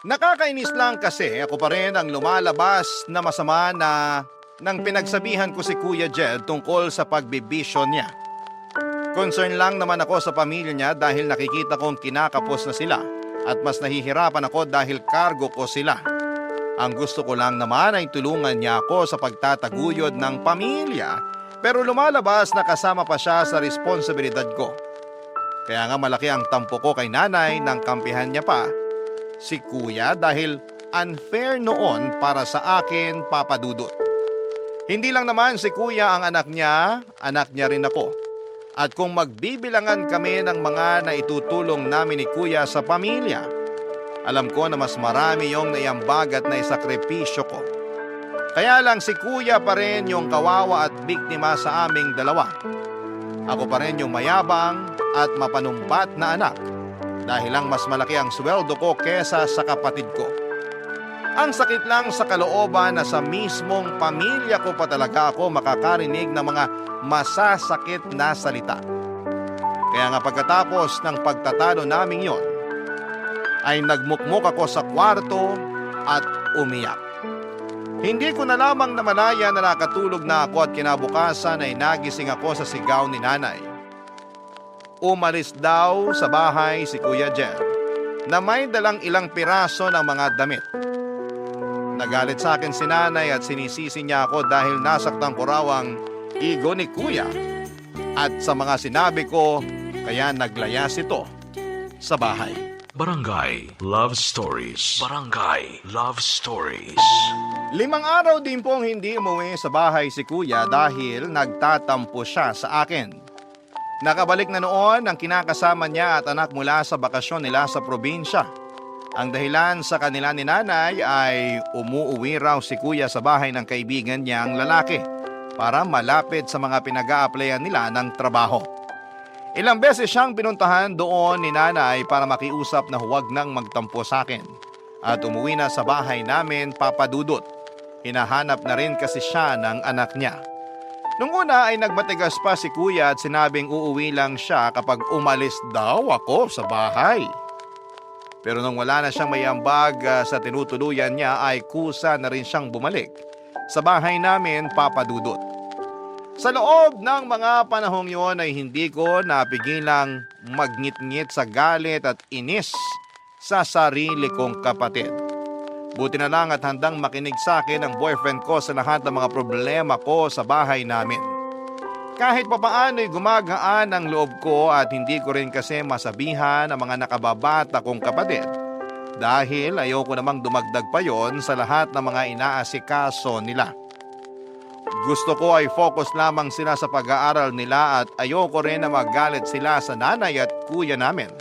S1: Nakakainis lang kasi ako pa rin ang lumalabas na masama na nang pinagsabihan ko si Kuya Jed tungkol sa pagbibisyo niya. Concern lang naman ako sa pamilya niya dahil nakikita kong kinakapos na sila at mas nahihirapan ako dahil kargo ko sila. Ang gusto ko lang naman ay tulungan niya ako sa pagtataguyod ng pamilya pero lumalabas na kasama pa siya sa responsibilidad ko. Kaya nga malaki ang tampo ko kay nanay nang kampihan niya pa si kuya dahil unfair noon para sa akin, Papa Dudut. Hindi lang naman si kuya ang anak niya rin ako. At kung magbibilangan kami ng mga naitutulong namin ni kuya sa pamilya, alam ko na mas marami yung naiambag at naisakripisyo ko. Kaya lang si kuya pa rin yung kawawa at biktima sa aming dalawa. Ako pa rin yung mayabang at mapanumbat na anak dahil lang mas malaki ang sweldo ko kesa sa kapatid ko. Ang sakit lang sa kalooban na sa mismong pamilya ko pa talaga ako makakarinig ng mga masasakit na salita. Kaya nga pagkatapos ng pagtatalo naming yon, ay nagmukmuk ako sa kwarto at umiyak. Hindi ko na lamang namalaya na nakatulog na ako at kinabukasan ay nagising ako sa sigaw ni nanay. Umalis daw sa bahay si Kuya Jen na may dalang ilang piraso ng mga damit. Nagalit sa akin si nanay at sinisisi niya ako dahil nasaktan ko raw ang ego ni Kuya. At sa mga sinabi ko, kaya naglayas ito sa bahay.
S5: Barangay Love Stories. Barangay Love Stories.
S1: 5 araw din pong hindi umuwi sa bahay si Kuya dahil nagtatampo siya sa akin. Nakabalik na noon ang kinakasama niya at anak mula sa bakasyon nila sa probinsya. Ang dahilan sa kanila ni nanay ay umuuwi raw si Kuya sa bahay ng kaibigan niyang lalaki para malapit sa mga pinag-a-applyan nila ng trabaho. Ilang beses siyang pinuntahan doon ni nanay para makiusap na huwag nang magtampo sa akin. At umuwi na sa bahay namin, Papa Dudut. Hinahanap na rin kasi siya ng anak niya. Nung una ay nagmatigas pa si Kuya at sinabing uuwi lang siya kapag umalis daw ako sa bahay. Pero nung wala na siyang may ambag sa tinutuluyan niya ay kusa na rin siyang bumalik sa bahay namin, Papa Dudut. Sa loob ng mga panahong yon ay hindi ko napigilang magngit-ngit sa galit at inis sa sarili kong kapatid. Buti na lang at handang makinig sa akin ang boyfriend ko sa lahat ng mga problema ko sa bahay namin. kahit papaano'y gumagaan ang loob ko at hindi ko rin kasi masabihan ang mga nakababata kong kapatid dahil ayoko namang dumagdag pa yon sa lahat ng mga inaasikaso nila. Gusto ko ay focus lamang sila sa pag-aaral nila at ayoko rin na magalit sila sa nanay at kuya namin.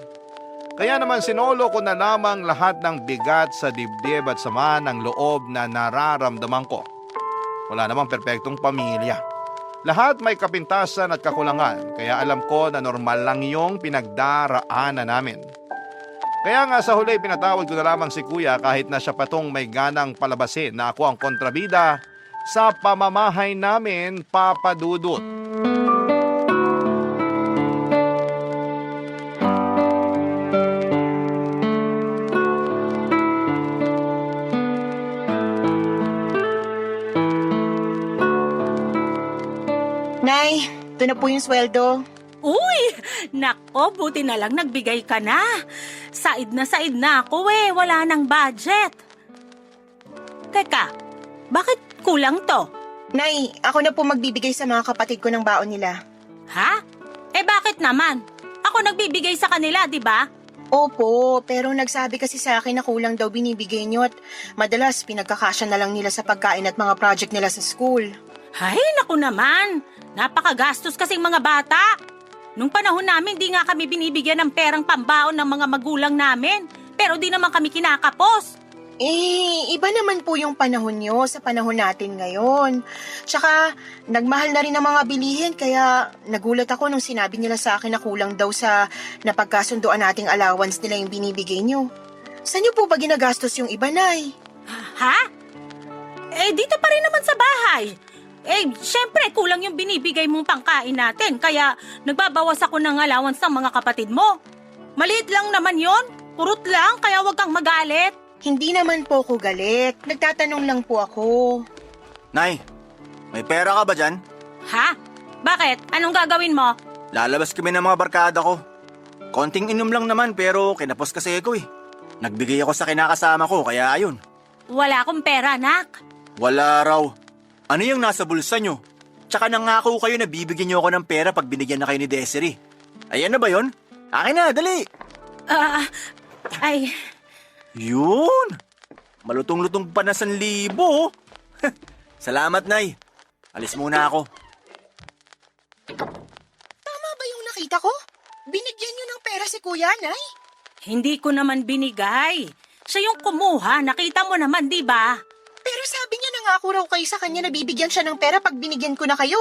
S1: Kaya naman sinolo ko na lamang lahat ng bigat sa dibdib at sama ng loob na nararamdaman ko. Wala namang perpektong pamilya. Lahat may kapintasan at kakulangan, kaya alam ko na normal lang yung pinagdaraanan namin. Kaya nga sa huli pinatawad ko na lamang si kuya kahit na siya patong may ganang palabasin na ako ang kontrabida sa pamamahay namin, Papa Dudut.
S7: Nay, ito na po yung sweldo.
S2: Uy! Nako, buti na lang nagbigay ka na. Said na ako wala nang budget. Teka, bakit kulang to?
S7: Nay, ako na po magbibigay sa mga kapatid ko ng baon nila.
S2: Ha? Eh bakit naman? Ako nagbibigay sa kanila, di ba?
S7: Opo, pero nagsabi kasi sa akin na kulang daw binibigay niyo at madalas pinagkakasya na lang nila sa pagkain at mga project nila sa school.
S2: Ay, naku naman. Napakagastos kasing mga bata. Nung panahon namin, di nga kami binibigyan ng perang pambaon ng mga magulang namin. Pero di naman kami kinakapos.
S7: Iba naman po yung panahon nyo sa panahon natin ngayon. Tsaka, nagmahal na rin ang mga bilihin kaya nagulat ako nung sinabi nila sa akin na kulang daw sa napagkasunduan nating allowance nila yung binibigay nyo. Saan nyo po ba ginagastos yung iba, Nay?
S2: Ha? Eh, dito pa rin naman sa bahay. Eh, syempre, kulang yung binibigay mong pangkain natin, kaya nagbabawas ako ng allowance ng mga kapatid mo. Maliit lang naman yon, kurot lang, kaya wag kang magalit.
S7: Hindi naman po ako galit. Nagtatanong lang po ako.
S6: Nay, may pera ka ba dyan?
S2: Ha? Bakit? Anong gagawin mo?
S6: Lalabas kami ng mga barkada ko. Konting inom lang naman pero kinapos kasi ako eh. Nagbigay ako sa kinakasama ko kaya ayun.
S2: Wala akong pera, anak.
S6: Wala raw. Ano yung nasa bulsa nyo? Tsaka nangako kayo na bibigyan nyo ako ng pera pag binigyan na kayo ni Desiree. Ayan na ba yon? Akin na, dali!
S2: Ay,
S6: Yun! Malutong-lutong pa na 1,000. Salamat, Nay. Alis muna ako.
S7: Tama ba yung nakita ko? Binigyan nyo ng pera si Kuya, Nay?
S2: hindi ko naman binigay. Siya yung kumuha, nakita mo naman, di ba?
S7: Pero sabi niya nangako raw kayo sa kanya na bibigyan siya ng pera pag binigyan ko na kayo.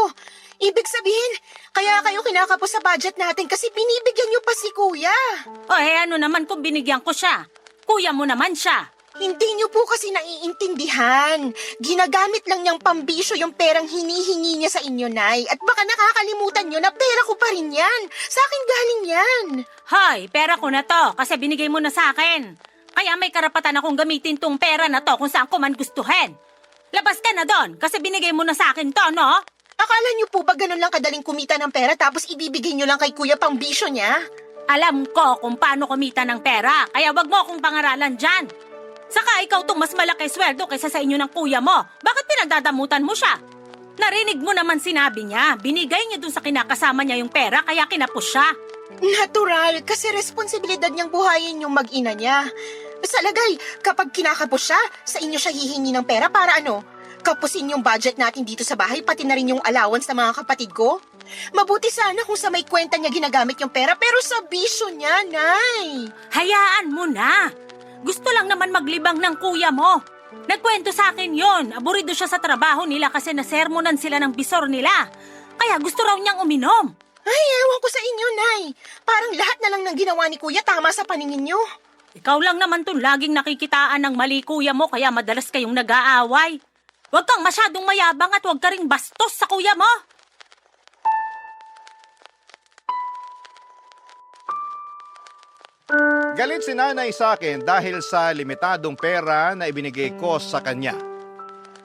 S7: Ibig sabihin, kaya kayo kinakapos sa budget natin kasi binibigyan niyo pa si Kuya.
S2: O ano naman kung binigyan ko siya? Kuya mo naman siya.
S7: Hindi niyo po kasi naiintindihan. Ginagamit lang niyang pambisyo yung perang hinihingi niya sa inyo, Nay. At baka nakakalimutan niyo na pera ko pa rin yan. Sa akin galing yan.
S2: Hoy, pera ko na to kasi binigay mo na sa akin. Kaya may karapatan akong gamitin tong pera na to kung saan ko man gustuhin. Labas ka na doon kasi binigay mo na sa akin to, no?
S7: Akala niyo po ba ganun lang kadaling kumita ng pera tapos ibibigay niyo lang kay Kuya pang bisyo niya?
S2: Alam ko kung paano kumita ng pera, kaya wag mo akong pangaralan dyan. Saka ikaw tong mas malaki sweldo kaysa sa inyo ng kuya mo. Bakit pinagdadamutan mo siya? Narinig mo naman sinabi niya, binigay niya dun sa kinakasama niya yung pera kaya kinapos siya.
S7: Natural, kasi responsibilidad niyang buhayin yung mag-ina niya. Sa lagay, kapag kinakapos siya, sa inyo siya hihingi ng pera para ano? Kapusin yung budget natin dito sa bahay, pati na rin yung allowance ng mga kapatid ko? Mabuti sana kung sa may kwenta niya ginagamit yung pera, pero sa bisyo niya, Nay.
S2: Hayaan mo na. Gusto lang naman maglibang ng kuya mo. Nagkwento sa akin yon. Aburido siya sa trabaho nila kasi nasermonan sila ng bisor nila. Kaya gusto raw niyang uminom.
S7: Ay, ewan ko sa inyo, Nay. Parang lahat na lang ng ginawa ni Kuya tama sa paningin niyo.
S2: Ikaw lang naman tong laging nakikitaan ng mali kuya mo kaya madalas kayong nag-aaway. Huwag kang masyadong mayabang at huwag ka ring bastos sa kuya mo.
S1: Galit si nanay sa akin dahil sa limitadong pera na ibinigay ko sa kanya.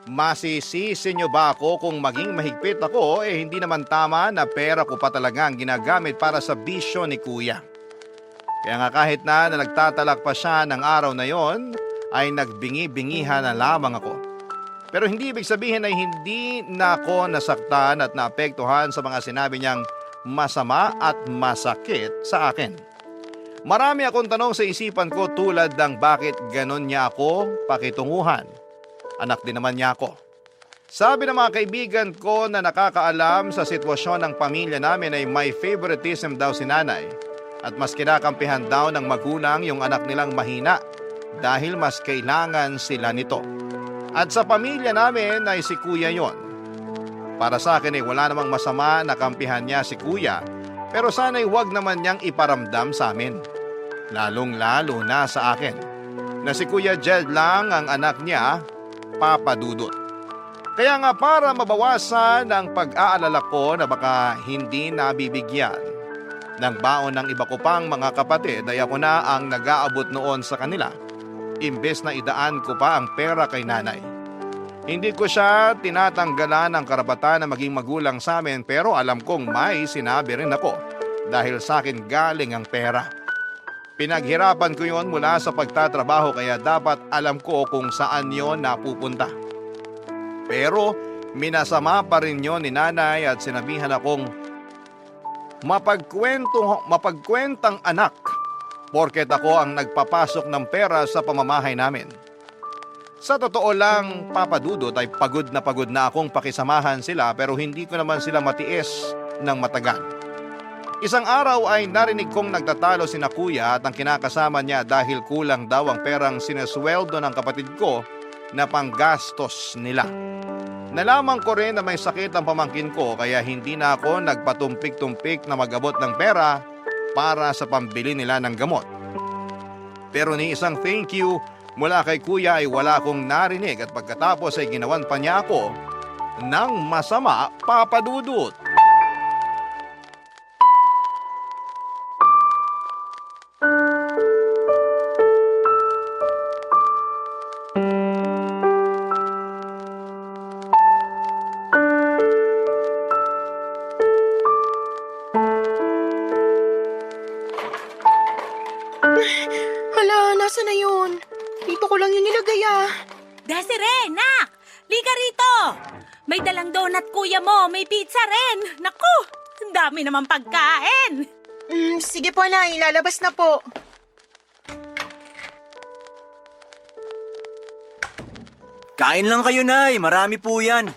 S1: Masisisi niyo ba ako kung maging mahigpit ako hindi naman tama na pera ko pa talaga ang ginagamit para sa bisyo ni kuya. Kaya nga kahit na nagtatalak pa siya ng araw na yon, ay nagbingi-bingihan na lamang ako. Pero hindi ibig sabihin ay hindi na ako nasaktan at naapektuhan sa mga sinabi niyang masama at masakit sa akin. Marami akong tanong sa isipan ko tulad ng bakit ganon niya ako pakitunguhan. Anak din naman niya ako. Sabi ng mga kaibigan ko na nakakaalam sa sitwasyon ng pamilya namin ay may favoritism daw si nanay at mas kinakampihan daw ng magulang yung anak nilang mahina dahil mas kailangan sila nito. At sa pamilya namin ay si kuya yon. Para sa akin ay wala namang masama na kampihan niya si kuya, pero sana'y huwag naman niyang iparamdam sa amin. Lalong-lalo na sa akin, na si Kuya Jed lang ang anak niya, Papa Dudut. Kaya nga para mabawasan ang pag-aalala ko na baka hindi nabibigyan ng baon ng iba ko pang mga kapatid ay ako na ang nag-aabot noon sa kanila. Imbes na idaan ko pa ang pera kay nanay. Hindi ko siya tinatanggalan ng karapatan na maging magulang sa amin pero alam kong may sinabi rin ako dahil sa akin galing ang pera. Pinaghirapan ko yon mula sa pagtatrabaho kaya dapat alam ko kung saan yon napupunta. Pero minasama pa rin yon ni nanay at sinabihan akong mapagkwentang anak. Porket ako ang nagpapasok ng pera sa pamamahay namin. Sa totoo lang, Papa Dudut ay pagod na akong pakisamahan sila pero hindi ko naman sila matiis ng matagal. Isang araw ay narinig kong nagtatalo sina kuya at ang kinakasama niya dahil kulang daw ang perang sinesweldo ng kapatid ko na panggastos nila. Nalaman ko rin na may sakit ang pamangkin ko kaya hindi na ako nagpatumpik-tumpik na mag-abot ng pera para sa pambili nila ng gamot. Pero ni isang thank you mula kay kuya ay wala akong narinig at pagkatapos ay ginawan pa niya ako ng masama, Papa Dudut.
S7: Hala, nasa na yun? Dito ko lang yun nilagay ah.
S2: Desiree, nak! Liga rito! May dalang donut kuya mo, may pizza rin. Naku, ang dami naman pagkain.
S7: Sige po, Nay. Lalabas na po.
S6: Kain lang kayo, Nay. Marami po yan.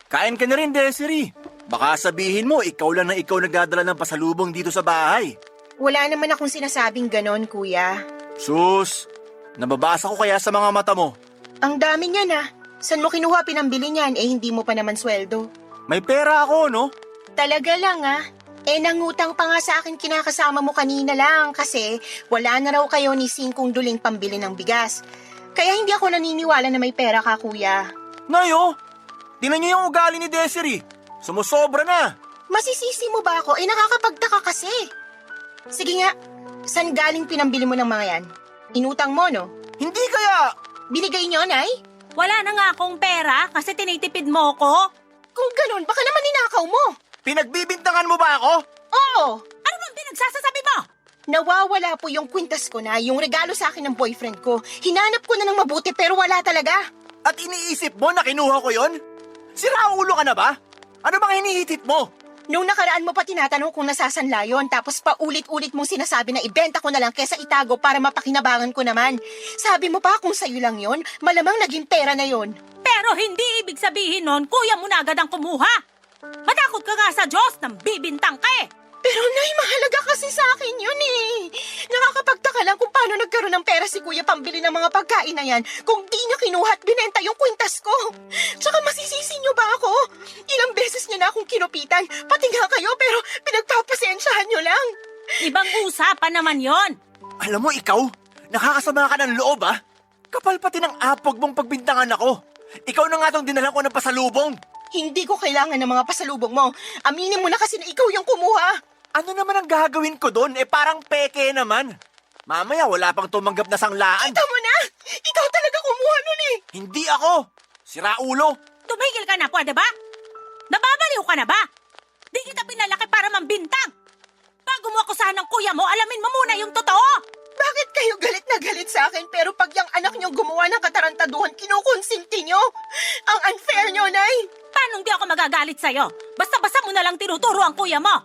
S6: Kain ka na rin, Desiree. Baka sabihin mo, ikaw lang na ikaw nagdadala ng pasalubong dito sa bahay.
S7: Wala naman akong sinasabing ganon, Kuya.
S6: Sus, nababasa ko kaya sa mga mata mo.
S7: Ang dami niyan ah. San mo kinuha pinambili niyan hindi mo pa naman sweldo?
S6: May pera ako, no?
S7: Talaga lang ah. Nangutang pa nga sa akin kinakasama mo kanina lang kasi wala na raw kayo ni Singkong duling pambili ng bigas. Kaya hindi ako naniniwala na may pera ka, Kuya.
S6: Nayo, tingnan niyo yung ugali ni Desiree. Sumusobra na.
S7: Masisisi mo ba ako? Nakakapagtaka kasi. Sige nga, saan galing pinambili mo ng mga yan? Inutang mo, no?
S6: Hindi kaya...
S7: Binigay niyo, Nay?
S2: Wala na nga akong pera kasi tinitipid mo ko.
S7: Kung ganun, baka naman ninakaw mo.
S6: Pinagbibintangan mo ba ako?
S7: Oo,
S2: Ano bang pinagsasasabi mo?
S7: nawawala po yung kwintas ko na yung regalo sa akin ng boyfriend ko. Hinanap ko na ng mabuti pero wala talaga.
S6: At iniisip mo na kinuha ko yon? Siraulo ka na ba? Ano bang hinihitit mo?
S7: Nung nakaraan mo pa tinatanong kung nasasanla yun, tapos paulit-ulit mong sinasabi na ibenta ko na lang kesa itago para mapakinabangan ko naman. Sabi mo pa kung sa'yo lang yon, malamang naging pera na yon.
S2: Pero hindi ibig sabihin nun, kuya mo na agad ang kumuha. Matakot ka nga sa Diyos nang bibintang ka eh.
S7: Pero Nay, mahalaga kasi sa akin yun eh. Nakakapagtaka lang kung paano nagkaroon ng pera si Kuya pambili ng mga pagkain na yan kung di niya kinuha at binenta yung kwintas ko. Tsaka masisisi niyo ba ako? Ilang beses niya na akong kinupitan, pati nga kayo pero pinagpapasensyahan niyo lang.
S2: Ibang usapan naman yon.
S6: Alam mo ikaw, nakakasama ka ng loob ah. Kapal pati ng apog mong pagbintangan ako. Ikaw na nga tong dinalan ko ng pasalubong.
S7: Hindi ko kailangan ng mga pasalubong mo. Aminin mo na kasi na ikaw yung kumuha.
S6: Ano naman ang gagawin ko doon? Parang peke naman. Mamaya wala pang tumanggap na sanglaan.
S7: Kita mo na! Ikaw talaga kumuha nun eh!
S6: Hindi ako! Siraulo!
S2: Tumigil ka na, pwede ba? Nababaliw ka na ba? Di kita pinalaki para mambintang. Bago mo akusahan ng kuya mo, alamin mo muna yung totoo.
S7: Bakit Bakit kayo galit na galit sa akin pero pag yung anak niyong gumawa ng katarantaduhan, kinukonsinti niyo? Ang unfair niyo, Nay!
S2: Paano di ako magagalit sa'yo? Basta-basta mo na lang tinuturo ang kuya mo.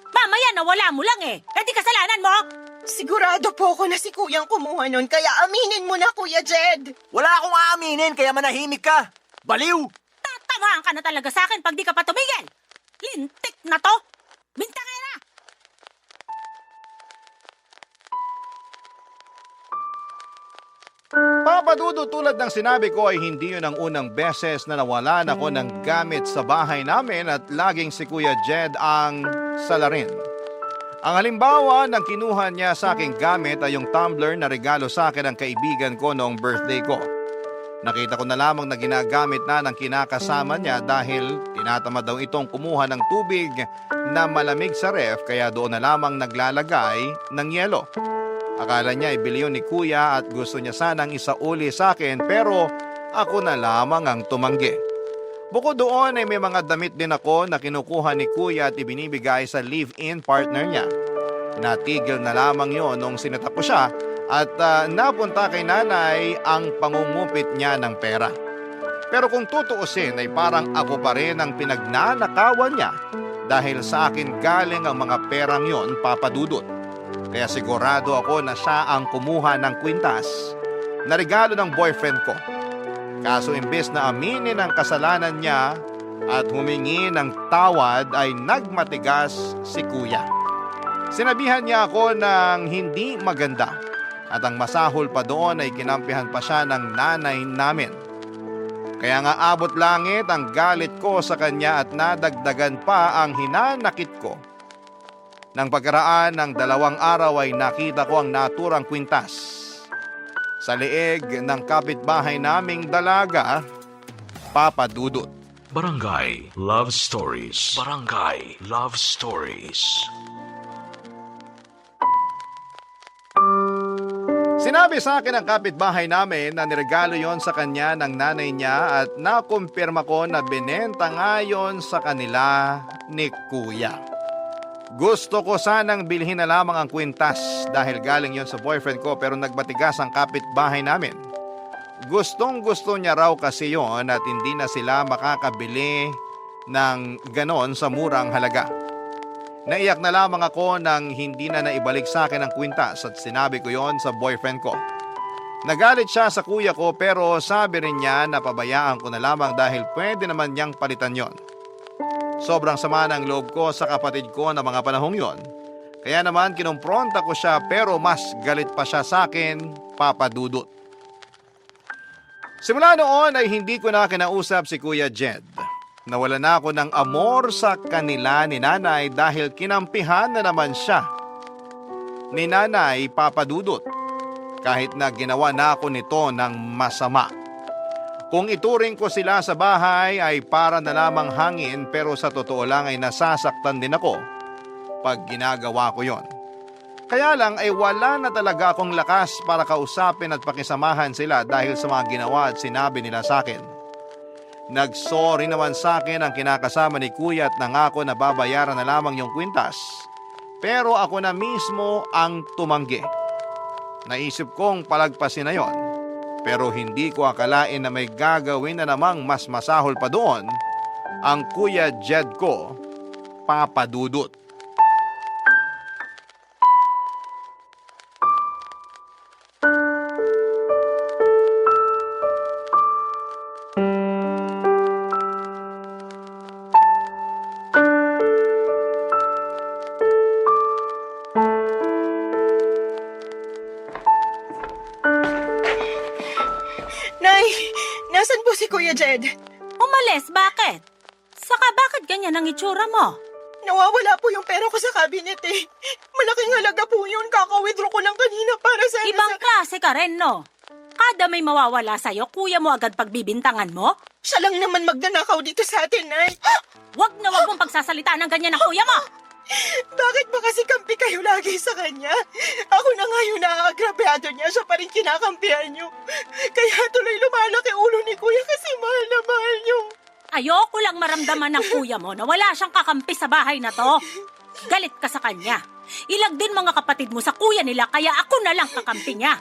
S2: Mamaya nawala mo lang eh. Di kasalanan mo.
S7: Sigurado po ako na si Kuyang kumuha nun, kaya aminin mo na, Kuya Jed!
S6: Wala akong aaminin, kaya manahimik ka! Baliw!
S2: Tatamaan ka na talaga sa akin pag di ka pa tumigil. Lintik na to. Minta ka na.
S1: Papadudo, tulad ng sinabi ko ay hindi yun ang unang beses na nawalan ako ng gamit sa bahay namin at laging si Kuya Jed ang salarin. Ang halimbawa ng kinuha niya sa aking gamit ay yung tumbler na regalo sa akin ng kaibigan ko noong birthday ko. Nakita ko na lamang na ginagamit na ng kinakasama niya dahil tinatamad daw itong kumuha ng tubig na malamig sa ref kaya doon na lamang naglalagay ng yelo. Akala niya ibili yun ni Kuya at gusto niya sanang isauli sa akin pero ako na lamang ang tumanggi. Bukod doon ay may mga damit din ako na kinukuha ni Kuya at ibinibigay sa live-in partner niya. Natigil na lamang yon nung sinita ko siya at napunta kay nanay ang pangungupit niya ng pera. Pero kung tutuusin ay parang ako pa rin ang pinagnanakawan niya dahil sa akin galing ang mga perang yon, Papadudot. Kaya sigurado ako na siya ang kumuha ng kwintas na regalo ng boyfriend ko. Kaso imbes na aminin ang kasalanan niya at humingi ng tawad ay nagmatigas si Kuya. Sinabihan niya ako ng hindi maganda at ang masahol pa doon ay kinampihan pa siya ng nanay namin. Kaya nga abot langit ang galit ko sa kanya at nadagdagan pa ang hinanakit ko. Nang pagkaraan ng 2 araw ay nakita ko ang naturang kwintas sa leeg ng kapitbahay naming dalaga, Papadudot.
S5: Barangay Love Stories. Barangay Love Stories.
S1: Sinabi sa akin ng kapitbahay namin na niregalo yon sa kanya ng nanay niya at nakumpirma ko na binenta nga yon sa kanila ni Kuya. Gusto ko sanang bilhin na lamang ang kwintas dahil galing yon sa boyfriend ko pero nagbatigas ang kapitbahay namin. Gustong gusto niya raw kasi yon at hindi na sila makakabili ng ganon sa murang halaga. Naiyak na lamang ako nang hindi na naibalik sa akin ang kwintas at sinabi ko yon sa boyfriend ko. Nagalit siya sa kuya ko pero sabi rin niya na pabayaan ko na lamang dahil pwede naman niyang palitan yon. Sobrang sama ng loob ko sa kapatid ko na mga panahong yon. Kaya naman kinumpronta ko siya pero mas galit pa siya sa akin, Papadudot. Simula noon ay hindi ko na kinausap si Kuya Jed. Nawala na ako ng amor sa kanila ni nanay dahil kinampihan na naman siya ni nanay, Papadudot. Kahit na ginawa na ako nito ng masama. Kung ituring ko sila sa bahay ay para na lamang hangin pero sa totoo lang ay nasasaktan din ako pag ginagawa ko yon. Kaya lang ay wala na talaga akong lakas para kausapin at pakisamahan sila dahil sa mga ginawa at sinabi nila sa akin. Nagsorry naman sa akin ang kinakasama ni Kuya at nangako na babayaran na lamang yung kwintas. Pero ako na mismo ang tumanggi. Naisip kong palagpasin na yon. Pero hindi ko akalain na may gagawin na namang mas masahol pa doon ang Kuya Jed ko, Papadudot.
S7: Nay, nasan po si Kuya Jed?
S2: Umalis, bakit? Saka bakit ganyan ang itsura mo?
S7: Nawawala po yung pera ko sa cabinet eh. Malaking halaga po yun. Kaka-withdraw ko lang kanina para sa...
S2: Ibang klase ka rin, no? Kada may mawawala sa'yo, kuya mo agad pagbibintangan mo?
S7: Siya lang naman magnanakaw dito sa atin, Nay.
S2: Wag na wag mong pagsasalita ng ganyan ng kuya mo!
S7: Bakit ba kasi kampi kayo lagi sa kanya? Ako na nga yung naaagrabyado niya, siya pa rin kinakampihan niyo. Kaya tuloy lumalaki ulo ni Kuya kasi mahal na mahal niyo.
S2: Ayoko lang maramdaman ng kuya mo na wala siyang kakampi sa bahay na to. galit ka sa kanya. Ilag din mga kapatid mo sa kuya nila kaya ako na lang kakampi niya.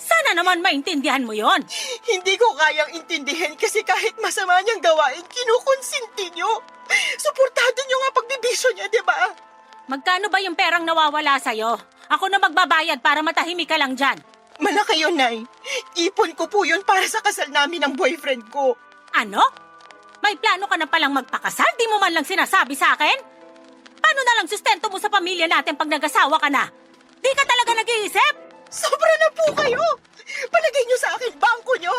S2: Sana naman maintindihan mo yon.
S7: Hindi ko kayang intindihin kasi kahit masama niyang gawain, kinukonsinti niyo. Suportado niyo nga pagbibisyo niya, di ba?
S2: Magkano ba yung perang nawawala sa'yo? Ako na magbabayad para matahimik ka lang dyan.
S7: Malaki yun, Nay. Ipon ko po yun para sa kasal namin ng boyfriend ko.
S2: Ano? May plano ka na palang magpakasal? Di mo man lang sinasabi sa akin? Paano na lang sustento mo sa pamilya natin pag nag-asawa ka na? Di ka talaga nag-iisip?
S7: Sobra na po kayo! Palagay niyo sa akin, bangko niyo!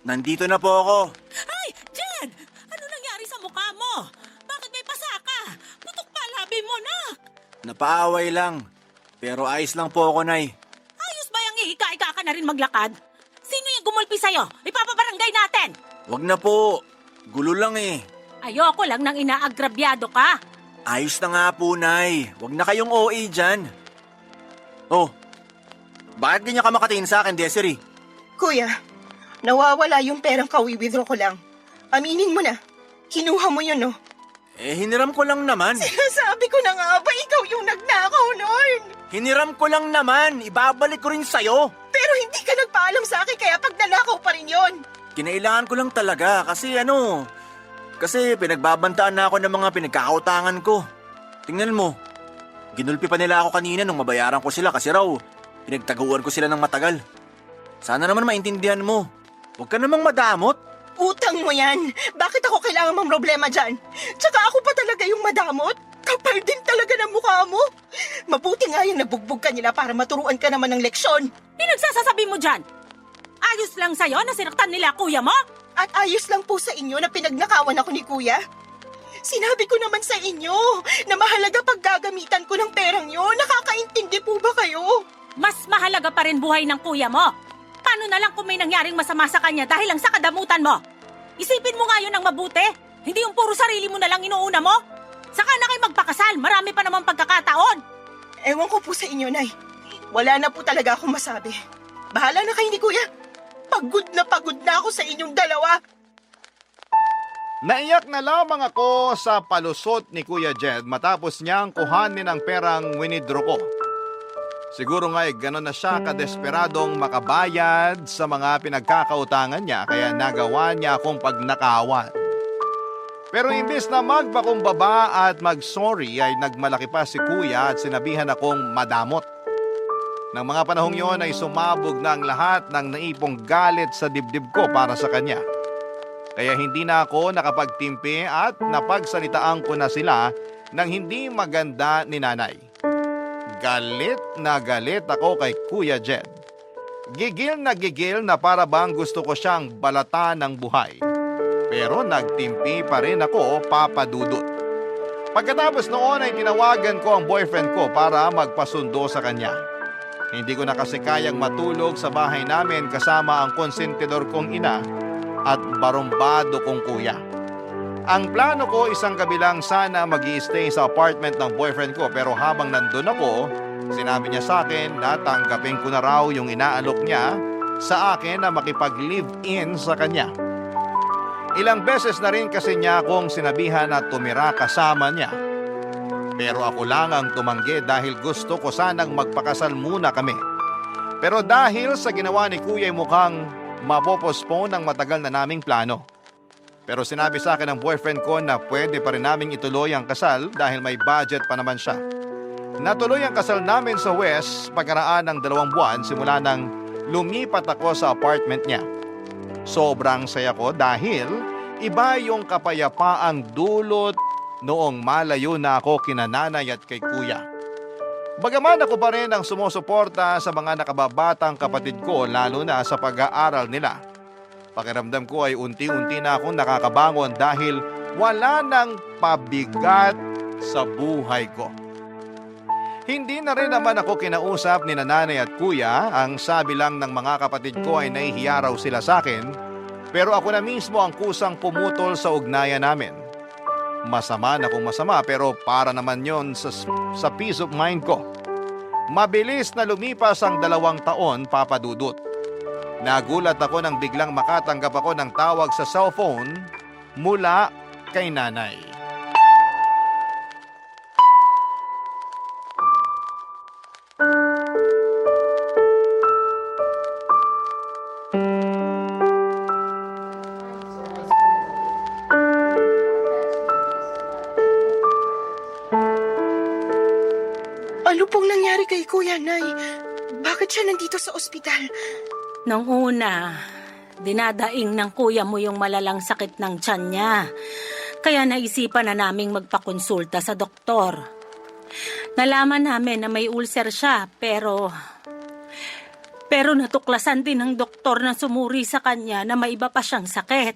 S6: Nandito na po ako.
S2: Ay, Jed! Ano nangyari sa mukha mo? Bakit may pasa ka? Putok pa labi mo na!
S6: Napaaway lang. Pero ayos lang po ako, Nay.
S2: Ayos ba yung ihika-ika ka na rin maglakad? Sino yung gumulpi sa'yo? Ipapabarangay natin!
S6: Wag na po. Gulo lang eh.
S2: Ayoko lang nang inaagrabyado ka.
S6: Ayos na nga po, Nay. Wag na kayong OA dyan. Oh, bakit ganyan ka makatingin sa akin, Desiree?
S7: Kuya, nawawala yung perang kawi-withdraw ko lang. Aminin mo na. Kinuha mo yun, no?
S6: Hiniram ko lang naman.
S7: Sinasabi ko na nga ba, ikaw yung nagnakaw noon.
S6: Hiniram ko lang naman. Ibabalik ko rin sa'yo.
S7: Pero hindi ka nagpaalam sa akin, kaya pag nanakaw pa rin yon.
S6: Kinailangan ko lang talaga kasi kasi pinagbabantaan na ako ng mga pinagkakautangan ko. Tingnan mo, ginulpi pa nila ako kanina nung mabayaran ko sila kasi raw pinagtaguan ko sila ng matagal. Sana naman maintindihan mo. Huwag ka namang madamot.
S7: Utang mo yan. Bakit ako kailangan mang problema dyan? Tsaka ako pa talaga yung madamot? Kapal din talaga ng mukha mo. Mabuti nga yung nabugbog ka nila para maturuan ka naman ng leksyon.
S2: Pinagsasasabi mo dyan? Ayos lang sa'yo na sinaktan nila kuya mo?
S7: At ayos lang po sa inyo na pinagnakawan ako ni Kuya. Sinabi ko naman sa inyo na mahalaga pag gagamitan ko ng perang yun. Nakakaintindi po ba kayo?
S2: Mas mahalaga pa rin buhay ng kuya mo. Paano na lang kung may nangyaring masama sa kanya dahil lang sa kadamutan mo? Isipin mo nga yun ng mabuti. Hindi yung puro sarili mo na lang inuuna mo. Saka na kayo magpakasal. Marami pa namang pagkakataon.
S7: Ewan ko po sa inyo, Nay. Wala na po talaga akong masabi. Bahala na kayo ni Kuya. Pagod na ako sa inyong dalawa.
S1: Naiyak na lamang ako sa palusot ni Kuya Jed matapos niyang kuhanin ang perang winidraw ko. Siguro nga gano'n na siya kadesperadong makabayad sa mga pinagkakautangan niya kaya nagawa niya akong pagnakawan. Pero imbis na magpakumbaba at mag-sorry ay nagmalaki pa si Kuya at sinabihan akong madamot. Nang mga panahong yon ay sumabog na ang lahat ng naipong galit sa dibdib ko para sa kanya. Kaya hindi na ako nakapagtimpi at napagsalitaan ko na sila ng hindi maganda ni nanay. Galit na galit ako kay Kuya Jed. Gigil na para bang gusto ko siyang balatan ng buhay. Pero nagtimpi pa rin ako, Papa Dudut. Pagkatapos noon ay tinawagan ko ang boyfriend ko para magpasundo sa kanya. Hindi ko na kasi kayang matulog sa bahay namin kasama ang konsentidor kong ina at barumbado kong kuya. Ang plano ko isang gabi lang sana mag-i-stay sa apartment ng boyfriend ko pero habang nandun ako, sinabi niya sa akin na tanggapin ko na raw yung inaalok niya sa akin na makipag-live-in sa kanya. Ilang beses na rin kasi niya akong sinabihan na tumira kasama niya. Pero ako lang ang tumanggi dahil gusto ko sanang magpakasal muna kami. Pero dahil sa ginawa ni Kuya mukhang mapopospone ang matagal na naming plano. Pero sinabi sa akin ng boyfriend ko na pwede pa rin naming ituloy ang kasal dahil may budget pa naman siya. Natuloy ang kasal namin sa West pagkaraan ng 2 buwan simula nang lumipat ako sa apartment niya. Sobrang saya ko dahil iba yung kapayapaang dulot noong malayo na ako kina nanay at kay kuya. Bagaman ako pa rin ang sumusuporta sa mga nakababatang kapatid ko lalo na sa pag-aaral nila. Pakiramdam ko ay unti-unti na akong nakakabangon dahil wala nang pabigat sa buhay ko. Hindi na rin naman ako kinausap ni nanay at kuya. Ang sabi lang ng mga kapatid ko ay nahihiya raw sila sa akin. Pero ako na mismo ang kusang pumutol sa ugnayan namin. Masama na kung masama pero para naman yon sa peace of mind ko. Mabilis na lumipas ang 2 taon, Papa Dudut. Nagulat ako nang biglang makatanggap ako ng tawag sa cellphone mula kay nanay.
S7: nangyari kay Kuya, Nay? Bakit siya nandito sa ospital?
S2: Nung una, dinadaing ng kuya mo yung malalang sakit ng tiyan niya. Kaya naisipan na naming magpakonsulta sa doktor. Nalaman namin na may ulcer siya, pero natuklasan din ng doktor na sumuri sa kanya na may iba pa siyang sakit.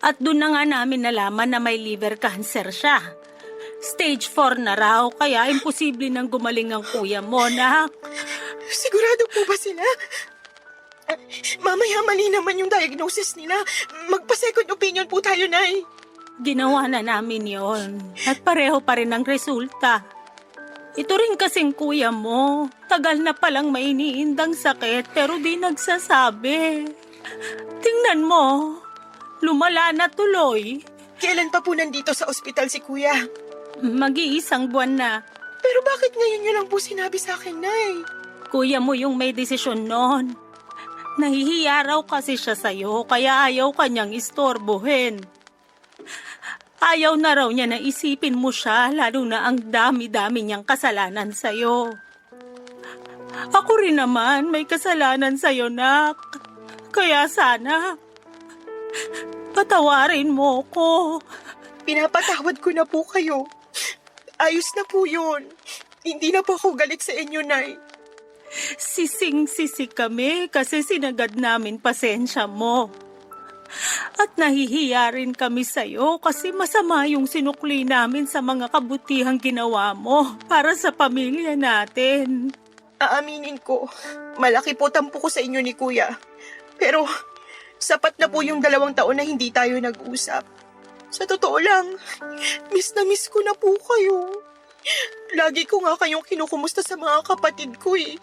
S2: At doon na nga namin nalaman na may liver cancer siya. Stage 4 na raw, kaya imposible nang gumaling ang kuya mo, nak.
S7: Sigurado po ba sila? Mamaya mali naman yung diagnosis nila. Magpa-second opinion po tayo, Nay.
S2: Ginawa na namin yon at pareho pa rin ang resulta. Ito rin kasing kuya mo. Tagal na palang may iniindang sakit pero di nagsasabi. Tingnan mo, lumala na tuloy.
S7: Kailan pa po nandito sa ospital si Kuya?
S2: Mag-iisang buwan na.
S7: Pero bakit ngayon niyo lang po sinabi sa akin, Nay?
S2: Kuya mo yung may desisyon noon. Nahihiya raw kasi siya sa'yo kaya ayaw kanyang istorbohin. Ayaw na raw niya na isipin mo siya lalo na ang dami-dami niyang kasalanan sa'yo. Ako rin naman may kasalanan sa'yo, nak. Kaya sana, patawarin mo ko.
S7: Pinapatawad ko na po kayo. Ayos na po yun. Hindi na po ako galit sa inyo, Nay.
S2: Sising-sisi kami kasi sinagad namin pasensya mo. At nahihiya rin kami sa'yo kasi masama yung sinukli namin sa mga kabutihang ginawa mo para sa pamilya natin.
S7: Aaminin ko, malaki po tampo ko sa inyo ni Kuya. Pero sapat na po yung 2 taon na hindi tayo nag-usap. Sa totoo lang, miss na miss ko na po kayo. Lagi ko nga kayong kinukumusta sa mga kapatid ko eh.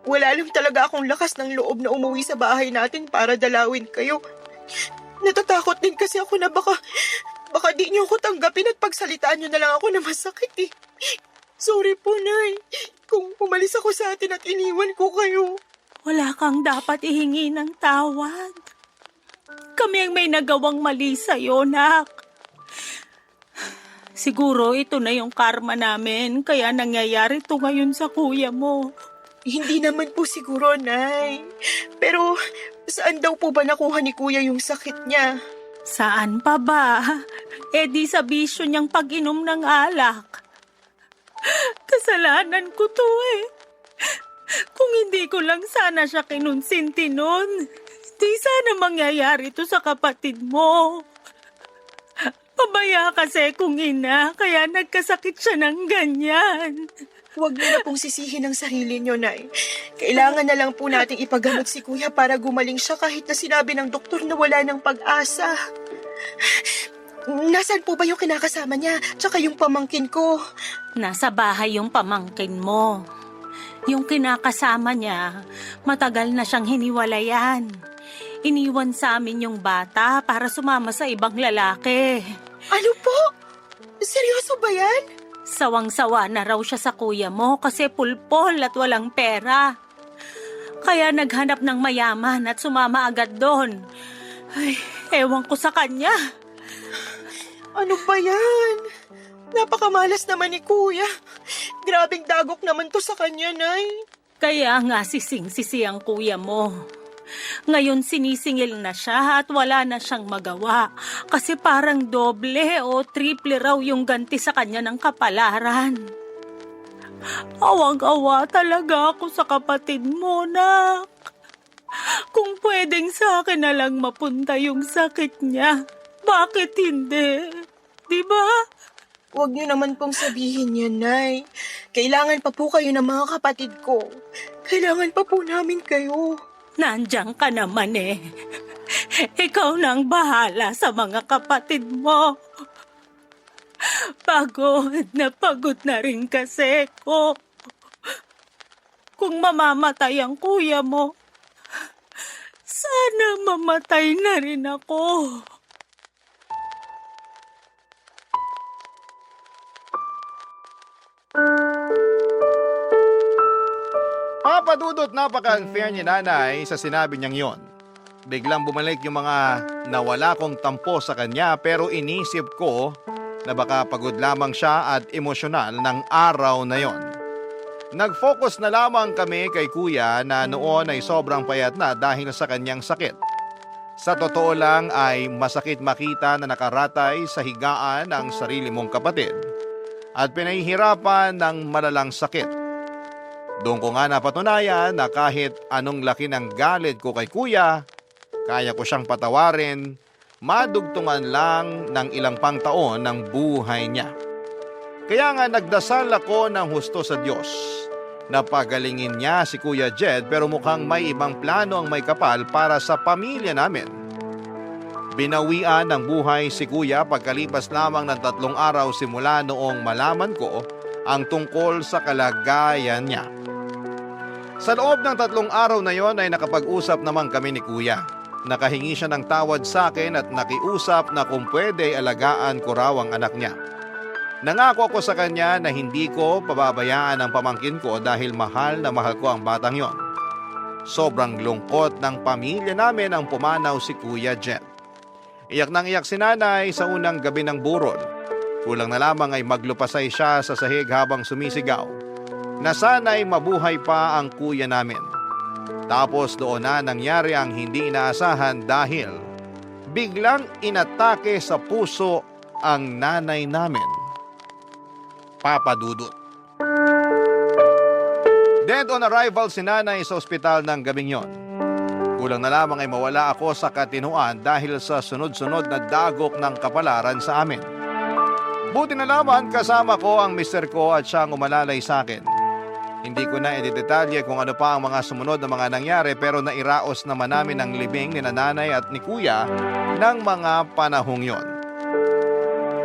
S7: Wala lang talaga akong lakas ng loob na umuwi sa bahay natin para dalawin kayo. Natatakot din kasi ako na baka di niyo ako tanggapin at pagsalitaan niyo na lang ako na masakit eh. Sorry po, Nay. Kung umalis ako sa atin at iniwan ko kayo.
S2: Wala kang dapat ihingi ng tawad. Kami ang may nagawang mali sa'yo, nak. Siguro ito na yung karma namin, kaya nangyayari ito ngayon sa kuya mo.
S7: Hindi naman po siguro, Nay. Pero saan daw po ba nakuha ni Kuya yung sakit niya?
S2: Saan pa ba? Eh di sa bisyo niyang pag-inom ng alak. Kasalanan ko to eh. Kung hindi ko lang sana siya kinunsinti nun, di sana mangyayari to sa kapatid mo. Pabaya kasi kung ina, kaya nagkasakit siya ng ganyan.
S7: Huwag niyo na pong sisihin ang sarili niyo, Nay. Kailangan na lang po nating ipagamot si Kuya para gumaling siya kahit na sinabi ng doktor na wala ng pag-asa. Nasaan po ba yung kinakasama niya? Tsaka yung pamangkin ko?
S2: Nasa bahay yung pamangkin mo. Yung kinakasama niya, matagal na siyang hiniwalayan. Iniwan sa amin yung bata para sumama sa ibang lalaki.
S7: Ano po? Seryoso ba yan?
S2: Sawang-sawa na raw siya sa kuya mo kasi pulpol at walang pera. Kaya naghanap ng mayaman at sumama agad doon. Ay, ewan ko sa kanya.
S7: Ano ba yan? Napakamalas naman ni Kuya. Grabing dagok naman to sa kanya, Nay.
S2: Kaya nga sising-sisi ang kuya mo. Ngayon sinisingil na siya at wala na siyang magawa kasi parang doble o triple raw yung ganti sa kanya ng kapalaran. Awang-awa talaga ako sa kapatid mo, nak. Kung pwedeng sa akin na lang mapunta yung sakit niya, bakit hindi? Diba?
S7: Huwag niyo naman pong sabihin yan, Nay. Kailangan pa po kayo ng mga kapatid ko. Kailangan pa po namin kayo.
S2: Nandiyan ka naman eh. Ikaw nang bahala sa mga kapatid mo. Pagod na rin kasi ko. Kung mamamatay ang kuya mo, sana mamatay na rin ako.
S1: Papadudot, napaka-unfair ni nanay sa sinabi niyang yon. Biglang bumalik yung mga nawala kong tampo sa kanya pero inisip ko na baka pagod lamang siya at emosyonal ng araw na yon. Nag-focus na lamang kami kay kuya na noon ay sobrang payat na dahil sa kanyang sakit. Sa totoo lang ay masakit makita na nakaratay sa higaan ang sarili mong kapatid at pinahihirapan ng malalang sakit. Doon ko nga napatunayan na kahit anong laki ng galit ko kay kuya, kaya ko siyang patawarin, madugtungan lang ng ilang pang taon ng buhay niya. Kaya nga nagdasal ako ng husto sa Diyos na pagalingin niya si Kuya Jed, pero mukhang may ibang plano ang may kapal para sa pamilya namin. Binawian ng buhay si Kuya pagkalipas lamang ng 3 araw simula noong malaman ko ang tungkol sa kalagayan niya. Sa loob ng 3 araw na yon ay nakapag-usap naman kami ni Kuya. Nakahingi siya ng tawad sa akin at nakiusap na kung pwede alagaan ko raw ang anak niya. Nangako ako sa kanya na hindi ko pababayaan ang pamangkin ko dahil mahal na mahal ko ang batang yon. Sobrang lungkot ng pamilya namin ang pumanaw si Kuya Jet. Iyak nang iyak si nanay sa unang gabi ng burol. Kulang na lamang ay maglupasay siya sa sahig habang sumisigaw na sana'y mabuhay pa ang kuya namin. Tapos doon na nangyari ang hindi inaasahan dahil biglang inatake sa puso ang nanay namin. Papa Dudut. Dead on arrival si nanay sa ospital ng gabing yon. Kulang na lamang ay mawala ako sa katinuan dahil sa sunod-sunod na dagok ng kapalaran sa amin. Buti na lamang kasama ko ang mister ko at siyang umalalay sa akin. Hindi ko na idedetalye kung ano pa ang mga sumunod na mga nangyari, pero nairaos naman namin ang libing ni nanay at ni kuya ng mga panahong yon.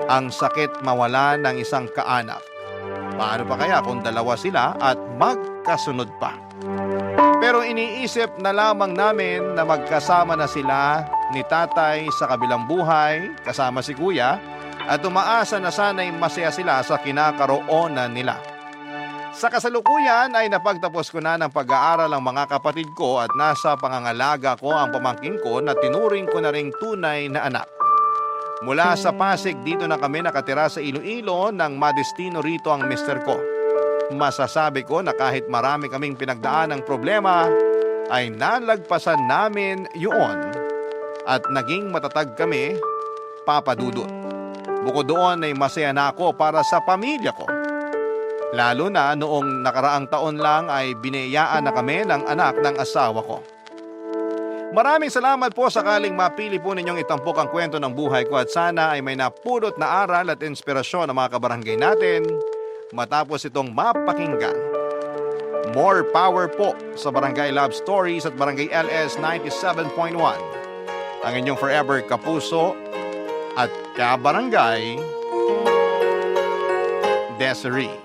S1: Ang sakit mawala ng isang kaanak. Paano pa kaya kung dalawa sila at magkasunod pa? Pero iniisip na lamang namin na magkasama na sila ni tatay sa kabilang buhay kasama si kuya at umaasa na sana'y masaya sila sa kinakaroonan nila. Sa kasalukuyan ay napagtapos ko na ng pag-aaral ang mga kapatid ko at nasa pangangalaga ko ang pamangkin ko na tinuring ko na ring tunay na anak. Mula sa Pasig, dito na kami nakatira sa Iloilo nang madestino rito ang mister ko. Masasabi ko na kahit marami kaming pinagdaan ng problema, ay nalagpasan namin yun at naging matatag kami, Papa Dudut. Bukod doon ay masaya na ako para sa pamilya ko. Lalo na noong nakaraang taon lang ay biniyayaan na kami ng anak ng asawa ko. Maraming salamat po sakaling mapili po ninyong itampok ang kwento ng buhay ko at sana ay may napulot na aral at inspirasyon ng mga kabarangay natin matapos itong mapakinggan. More power po sa Barangay Love Stories at Barangay LS 97.1. Ang inyong forever kapuso at kabarangay, Desiree.